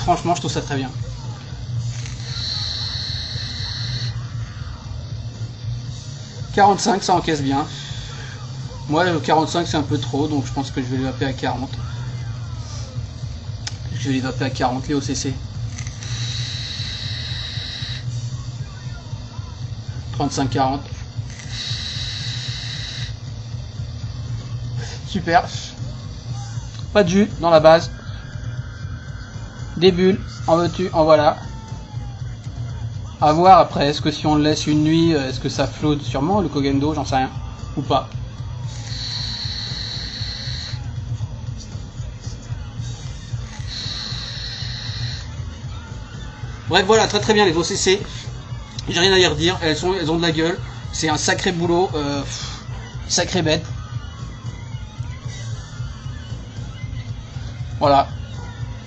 Franchement, je trouve ça très bien. « 45, ça encaisse bien. Moi, 45, c'est un peu trop, donc je pense que je vais les vaper à 40. Je vais les vaper à 40, les OCC. 35-40. Super. Pas de jus dans la base. Des bulles, en veux-tu, en voilà. A voir après, est-ce que si on le laisse une nuit, est-ce que ça flotte sûrement le Kogendo, j'en sais rien. Ou pas. Bref, voilà, très très bien les OCC. J'ai rien à y redire, elles ont de la gueule. C'est un sacré boulot, sacré bête. Voilà.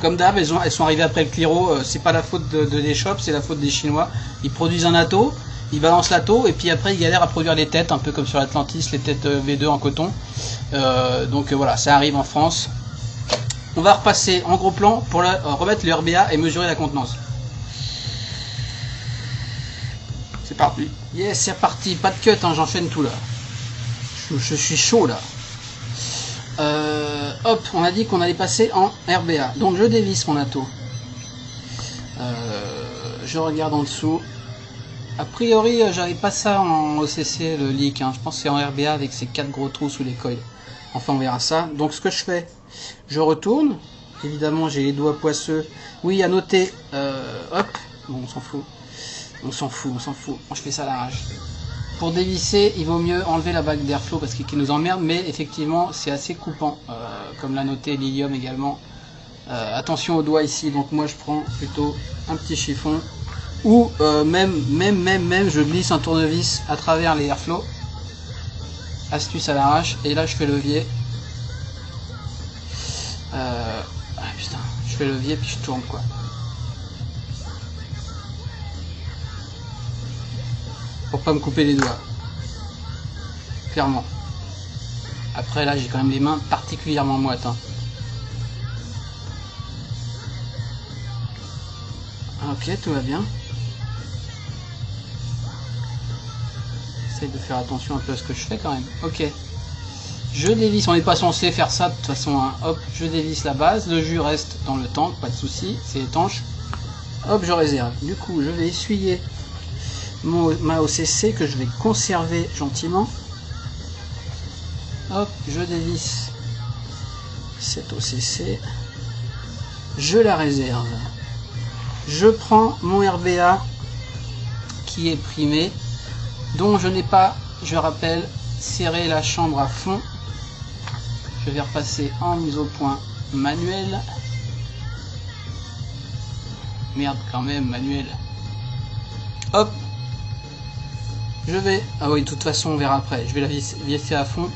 Comme d'hab, elles sont arrivées après le Cliro. C'est pas la faute des shops, c'est la faute des Chinois. Ils produisent un atto, ils balancent l'atto, et puis après ils galèrent à produire les têtes, un peu comme sur l'Atlantis, les têtes V2 en coton. Donc voilà, ça arrive en France. On va repasser en gros plan pour remettre le RBA et mesurer la contenance. C'est parti. Yes, c'est parti. Pas de cut, hein, j'enchaîne tout là. Je suis chaud là. Hop, on a dit qu'on allait passer en RBA. Donc je dévisse mon ato. Je regarde en dessous. A priori, j'avais pas ça en OCC, le leak. Hein. Je pense que c'est en RBA avec ces 4 gros trous sous les coils. Enfin, on verra ça. Donc ce que je fais, je retourne. Évidemment, j'ai les doigts poisseux. Oui, à noter. Hop. Bon, on s'en fout. On s'en fout, on s'en fout. Je fais ça à l'arrache. Pour dévisser, il vaut mieux enlever la bague d'airflow parce qu'il nous emmerde, mais effectivement, c'est assez coupant, comme l'a noté Lilium également. Attention aux doigts ici, donc moi je prends plutôt un petit chiffon, ou même, je glisse un tournevis à travers les airflow. Astuce à l'arrache, et là je fais levier. Putain, je fais levier puis je tourne quoi. Pour pas me couper les doigts, clairement. Après là j'ai quand même les mains particulièrement moites hein. Ok, tout va bien. J'essaie de faire attention un peu à ce que je fais quand même. Ok, je dévisse, on n'est pas censé faire ça de toute façon hein. Hop, je dévisse la base, le jus reste dans le tank, pas de souci, c'est étanche. Hop, je réserve. Du coup je vais essuyer ma OCC que je vais conserver gentiment. Hop, je dévisse cette OCC, je la réserve, je prends mon RBA qui est primé, dont je n'ai pas, je rappelle, serré la chambre à fond. Je vais repasser en mise au point manuel. Merde quand même, manuel. Hop, je vais, ah oui, de toute façon on verra après, je vais la visser à fond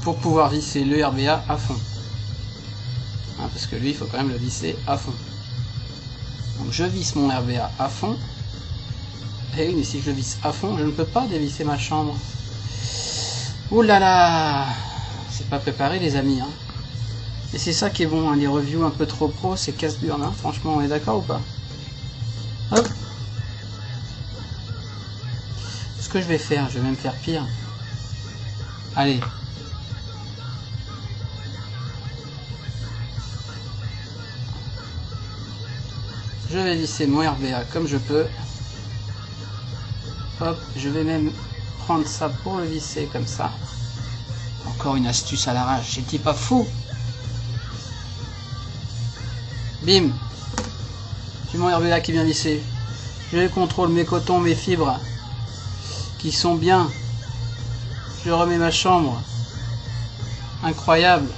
pour pouvoir visser le RBA à fond. Hein, parce que lui il faut quand même le visser à fond. Donc je visse mon RBA à fond. Et oui, mais si je le visse à fond, je ne peux pas dévisser ma chambre. Ouh là là, c'est pas préparé les amis. Hein. Et c'est ça qui est bon, hein, les reviews un peu trop pro, c'est casse-burne. Hein. Franchement, on est d'accord ou pas? Hop. Ce que je vais faire, je vais même faire pire. Allez. Je vais visser mon RBA comme je peux. Hop, je vais même prendre ça pour le visser comme ça. Encore une astuce à l'arrache, j'étais pas fou. Bim. J'ai mon RBA qui vient visser. Je contrôle mes cotons, mes fibres qui sont bien. Je remets ma chambre. Incroyable.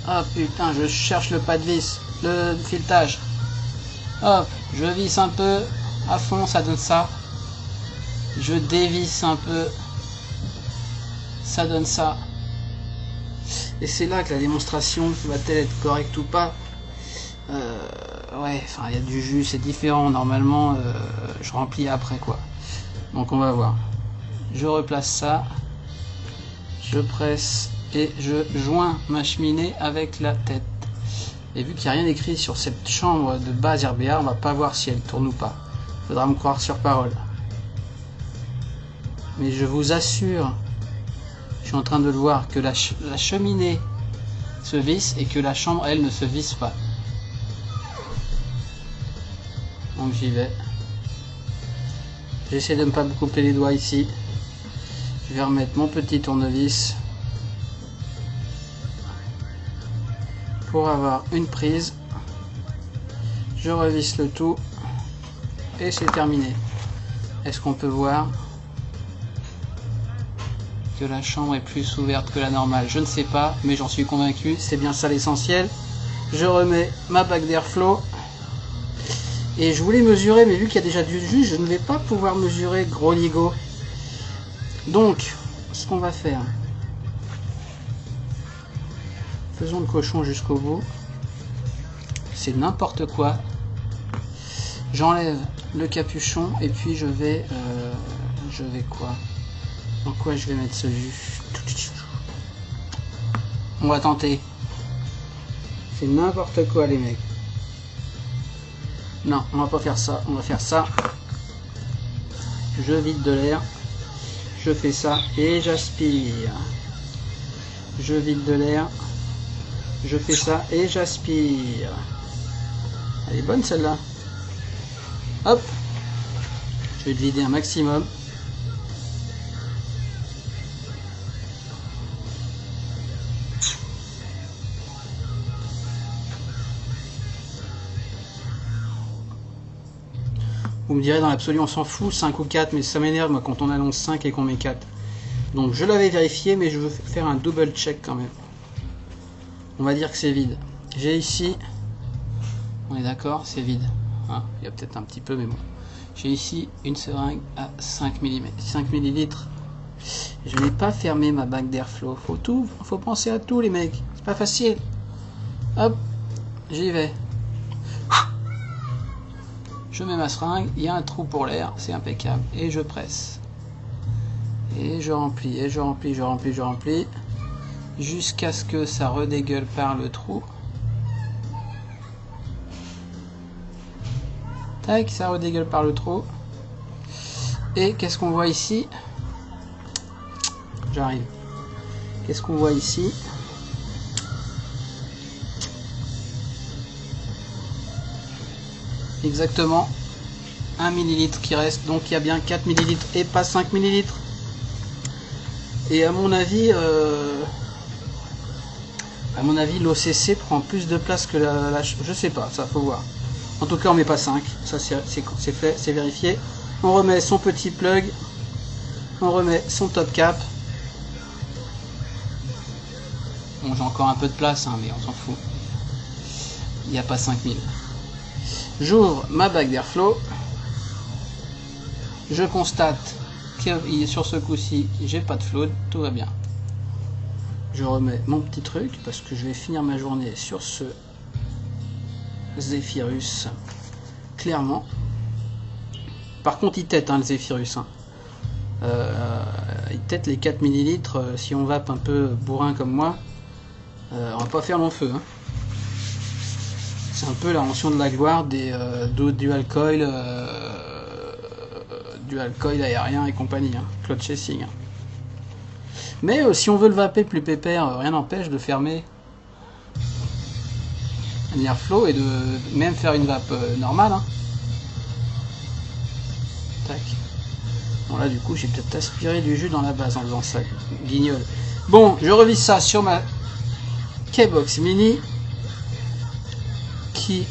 Ah putain, je cherche le pas de vis, le filetage. Hop, je visse un peu à fond, ça donne ça. Je dévisse un peu, ça donne ça. Et c'est là que la démonstration va-t-elle être correcte ou pas. Ouais, enfin il y a du jus, c'est différent. Normalement, je remplis après quoi. Donc on va voir. Je replace ça, je presse et je joins ma cheminée avec la tête. Et vu qu'il n'y a rien écrit sur cette chambre de base RBA, on va pas voir si elle tourne ou pas. Faudra me croire sur parole. Mais je vous assure, je suis en train de le voir, que la cheminée se visse et que la chambre, elle, ne se visse pas. Donc j'y vais. J'essaie de ne pas me couper les doigts ici. Je vais remettre mon petit tournevis pour avoir une prise. Je revisse le tout et c'est terminé. Est-ce qu'on peut voir que la chambre est plus ouverte que la normale? Je ne sais pas, mais j'en suis convaincu, c'est bien ça l'essentiel. Je remets ma bague d'airflow et je voulais mesurer, mais vu qu'il y a déjà du jus, je ne vais pas pouvoir mesurer gros ligo. Donc ce qu'on va faire, faisons le cochon jusqu'au bout. C'est n'importe quoi. J'enlève le capuchon et puis je vais quoi? Dans quoi je vais mettre ce jus? On va tenter. C'est n'importe quoi les mecs. Non, on va pas faire ça. On va faire ça. Je vide de l'air. Je fais ça et j'aspire. Je vide de l'air. Je fais ça et j'aspire. Elle est bonne celle-là. Hop. Je vais te vider un maximum. Vous me direz dans l'absolu on s'en fout, 5 ou 4, mais ça m'énerve moi quand on annonce 5 et qu'on met 4. Donc je l'avais vérifié, mais je veux faire un double check quand même. On va dire que c'est vide. J'ai ici, on est d'accord, c'est vide. Hein, il y a peut-être un petit peu, mais bon. J'ai ici une seringue à 5 mm, 5 ml. Je n'ai pas fermé ma bague d'airflow. Faut penser à tout les mecs. C'est pas facile. Hop, j'y vais. Je mets ma seringue, il y a un trou pour l'air, c'est impeccable. Et je presse. Et je remplis, et je remplis, je remplis, je remplis. Jusqu'à ce que ça redégueule par le trou. Tac, ça redégueule par le trou. Et qu'est-ce qu'on voit ici? J'arrive. Qu'est-ce qu'on voit ici? Exactement 1 ml qui reste, donc il y a bien 4 ml et pas 5 ml. Et à mon avis l'OCC prend plus de place que la je sais pas, ça faut voir. En tout cas on met pas 5, ça c'est fait, c'est vérifié. On remet son petit plug, on remet son top cap. Bon, j'ai encore un peu de place hein, mais on s'en fout. Il n'y a pas 5000. J'ouvre ma bague d'airflow. Je constate que sur ce coup-ci, j'ai pas de float, tout va bien. Je remets mon petit truc parce que je vais finir ma journée sur ce Zephyrus. Clairement. Par contre, il tète hein, le Zephyrus. Hein. Il tète les 4 ml. Si on vape un peu bourrin comme moi, on va pas faire long feu. Hein. C'est un peu la mention de la gloire des dual coil aérien et compagnie, hein, Cloud Chasing. Mais si on veut le vaper plus pépère, rien n'empêche de fermer un airflow et de même faire une vape normale. Hein. Tac. Bon là du coup j'ai peut-être aspiré du jus dans la base en faisant ça, guignol. Bon, je revise ça sur ma K-Box Mini qui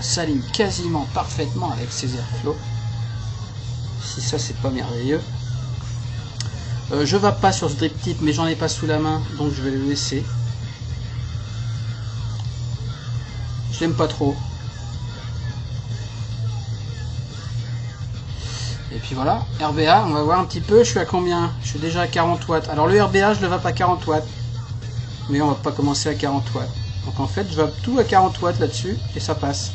s'aligne quasiment parfaitement avec ces airflows. Si ça c'est pas merveilleux. Je vape pas sur ce drip tip mais j'en ai pas sous la main donc je vais le laisser. Je l'aime pas trop. Et puis voilà, RBA, on va voir un petit peu, je suis à combien? Je suis déjà à 40 watts. Alors le RBA je le vape à 40 watts. Mais on va pas commencer à 40 watts. Donc en fait je vape tout à 40 watts là-dessus et ça passe.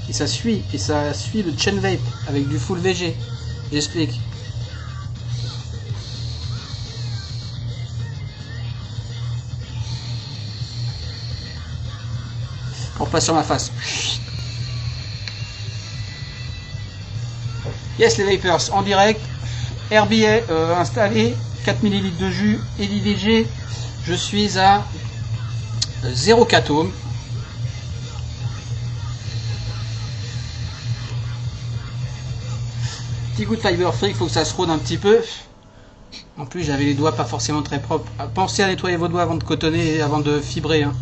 Et ça suit le chain vape avec du full VG. J'explique. On repasse sur ma face. Yes les vapers en direct. RBA installé, 4 ml de jus et l'IVG. Je suis à 0,4 ohms. Petit goût de fiber free, il faut que ça se rôde un petit peu. En plus j'avais les doigts pas forcément très propres. Pensez à nettoyer vos doigts avant de cotonner et avant de fibrer. Hein.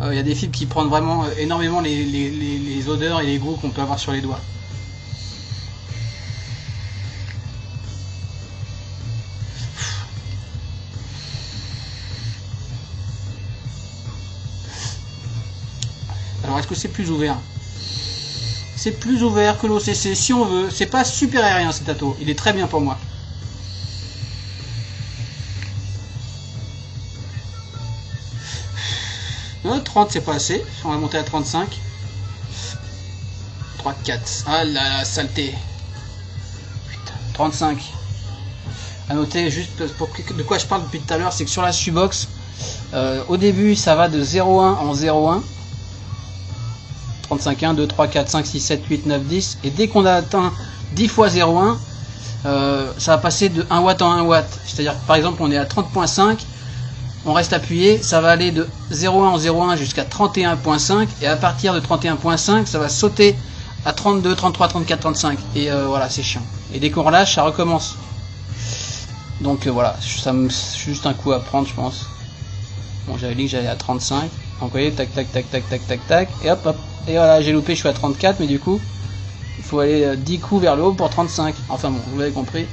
Y a des fibres qui prennent vraiment énormément les odeurs et les goûts qu'on peut avoir sur les doigts. Alors est-ce que c'est plus ouvert? C'est plus ouvert que l'OCC si on veut. C'est pas super aérien cet ato. Il est très bien pour moi. Non, 30 c'est pas assez. On va monter à 35. 3, 4. Ah la saleté. Putain, 35. À noter juste pour de quoi je parle depuis tout à l'heure, c'est que sur la Subox, au début ça va de 0,1 en 0,1. 35, 1, 2, 3, 4, 5, 6, 7, 8, 9, 10. Et dès qu'on a atteint 10 fois 0,1, ça va passer de 1 watt en 1 watt. C'est-à-dire que par exemple on est à 30.5, on reste appuyé, ça va aller de 0,1 en 0,1 jusqu'à 31.5, et à partir de 31.5 ça va sauter à 32, 33, 34, 35, et voilà, c'est chiant. Et dès qu'on relâche, ça recommence. Donc voilà, c'est juste un coup à prendre, je pense. Bon, j'avais dit que j'allais à 35. Donc vous voyez, tac, tac, tac, tac, tac, tac, tac, et hop, hop. Et voilà, j'ai loupé, je suis à 34, mais du coup, il faut aller 10 coups vers le haut pour 35. Enfin bon, vous l'avez compris.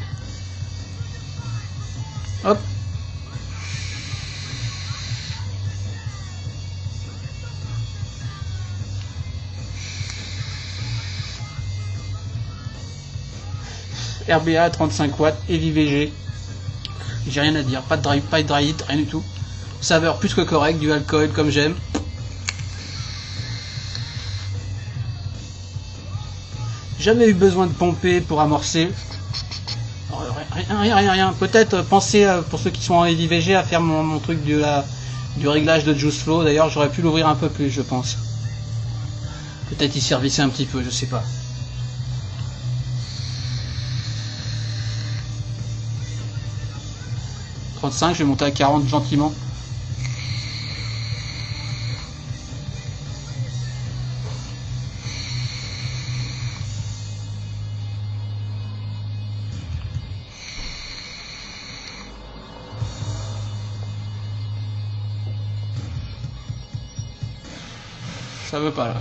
Hop. RBA 35 watts, Heavy VG. J'ai rien à dire, pas de dry heat, rien du tout. Saveur plus que correct, du alcool comme j'aime. Jamais eu besoin de pomper pour amorcer. Rien. Peut-être penser, pour ceux qui sont en Heavy VG, à faire mon truc du réglage de Juice Flow. D'ailleurs, j'aurais pu l'ouvrir un peu plus, je pense. Peut-être y servicer un petit peu, je sais pas. « 35, je vais monter à 40 gentiment. Ça veut pas là.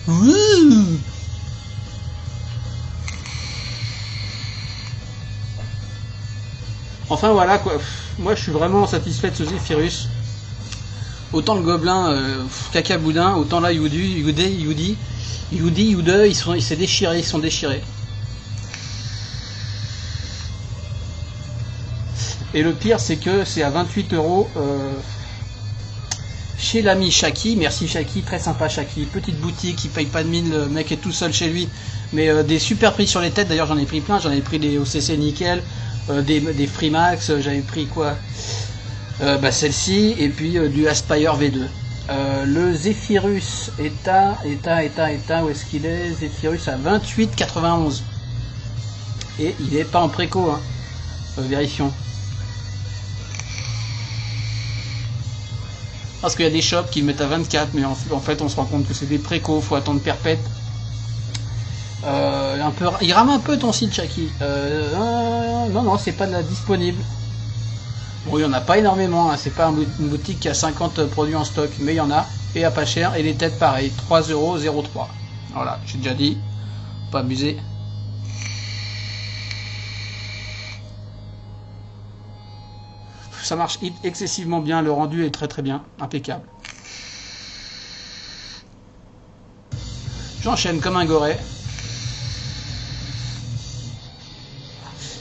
Ouh. Enfin voilà quoi, moi je suis vraiment satisfait de ce Zephyrus. Autant le gobelin caca boudin, autant là Yudi, ils sont déchirés. Et le pire c'est que c'est à 28 € chez l'ami Shaki. Merci Shaki, très sympa Shaki, petite boutique, il paye pas de mine, le mec est tout seul chez lui, mais des super prix sur les têtes. D'ailleurs j'en ai pris plein, j'en ai pris des OCC nickel, des Freemax, j'avais pris quoi, celle-ci, et puis du Aspire V2. Le Zephyrus est à où est-ce qu'il est? Zephyrus à 28,91 et il est pas en préco, hein. Vérifions. Parce qu'il y a des shops qui mettent à 24, mais en fait on se rend compte que c'est des précos, faut attendre perpète. Il rame un peu ton site, Shaki. Non, c'est pas disponible. Bon, il y en a pas énormément, hein. C'est pas une boutique qui a 50 produits en stock, mais il y en a, et à pas cher, et les têtes pareil, 3,03 €. Voilà, j'ai déjà dit, pas abuser. Ça marche excessivement bien, le rendu est très bien, impeccable. J'enchaîne comme un goret.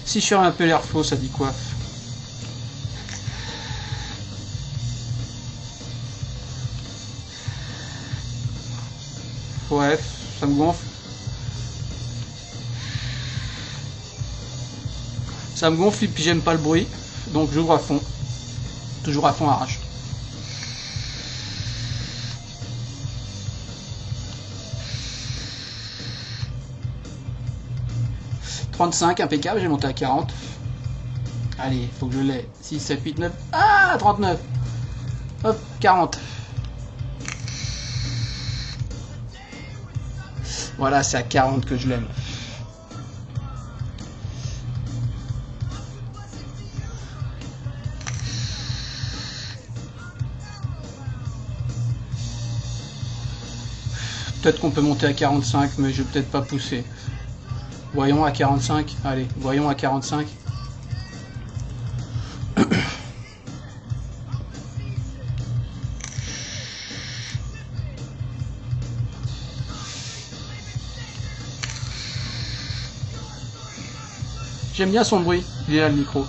Si je fais un peu l'air faux, ça dit quoi? Ouais, ça me gonfle. Ça me gonfle et puis j'aime pas le bruit, donc j'ouvre à fond. Toujours à fond à rage. « 35, impeccable, j'ai monté à 40. Allez, faut que je l'ai. 6, 7, 8, 9. Ah, 39. Hop, 40. Voilà, c'est à 40 que je l'aime. Peut-être qu'on peut monter à 45, mais je vais peut-être pas pousser. Voyons à 45. Allez, voyons à 45. J'aime bien son bruit. Il est là le micro.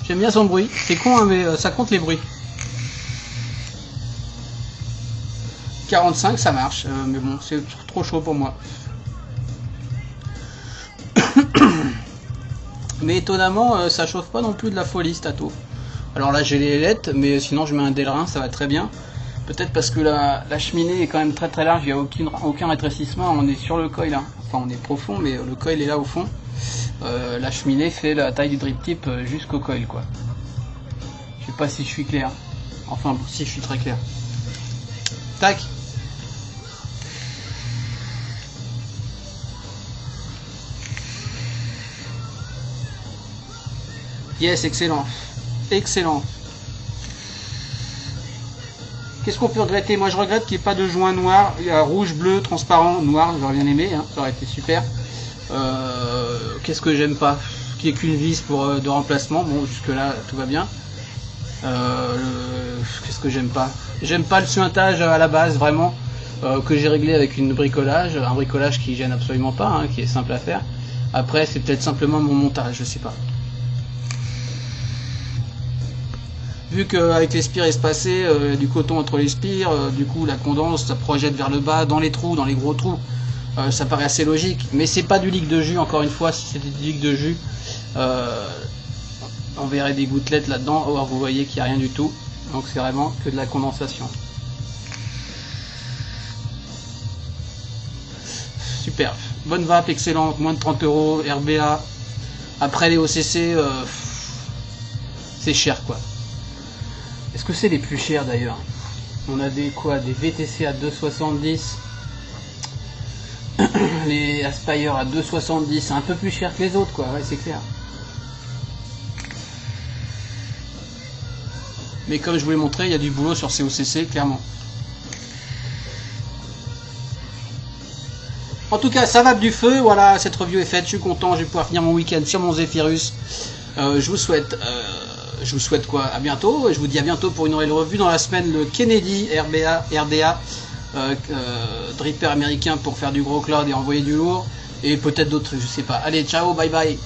J'aime bien son bruit. C'est con, hein, mais ça compte les bruits. 45 ça marche, mais bon, c'est trop chaud pour moi. Mais étonnamment, ça chauffe pas non plus de la folie, Stato. Alors là j'ai les LED, mais sinon je mets un Delrin, ça va très bien. Peut-être parce que la cheminée est quand même très très large, il n'y a aucun rétrécissement, on est sur le coil, hein. Enfin on est profond, mais le coil est là au fond. La cheminée fait la taille du drip tip jusqu'au coil, quoi. Je sais pas si je suis clair. Enfin bon, si je suis très clair. Tac. Yes, excellent. Excellent. Qu'est-ce qu'on peut regretter? Moi je regrette qu'il n'y ait pas de joint noir. Il y a rouge, bleu, transparent, noir, j'aurais bien aimé, hein. Ça aurait été super. Qu'est-ce que j'aime pas? Qu'il n'y ait qu'une vis de remplacement. Bon, jusque là tout va bien. Qu'est-ce que j'aime pas? J'aime pas le suintage à la base, vraiment, que j'ai réglé avec un bricolage qui gêne absolument pas, hein, qui est simple à faire. Après c'est peut-être simplement mon montage, je sais pas. Vu qu'avec les spires espacés, du coton entre les spires, du coup la condense ça projette vers le bas, dans les trous, dans les gros trous, ça paraît assez logique. Mais c'est pas du liquide de jus, encore une fois, si c'était du liquide de jus, on verrait des gouttelettes là-dedans. Or vous voyez qu'il n'y a rien du tout, donc c'est vraiment que de la condensation. Super, bonne vape, excellente, moins de 30 €, RBA. Après les OCC, c'est cher quoi. Est-ce que c'est les plus chers d'ailleurs? On a des VTC à 2,70, les Aspire à 2,70, c'est un peu plus cher que les autres quoi, ouais c'est clair. Mais comme je vous l'ai montré, il y a du boulot sur ces OCC, clairement. En tout cas, ça va du feu, voilà, cette review est faite, je suis content, je vais pouvoir finir mon week-end sur mon Zephyrus. Je vous souhaite quoi? À bientôt. Je vous dis à bientôt pour une nouvelle revue dans la semaine. Le Kennedy RDA, dripper américain pour faire du gros cloud et envoyer du lourd. Et peut-être d'autres, je sais pas. Allez, ciao, bye bye.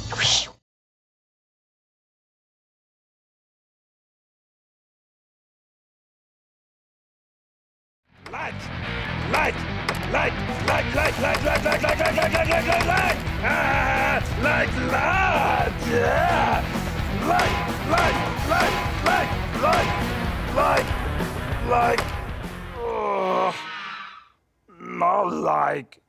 Not like.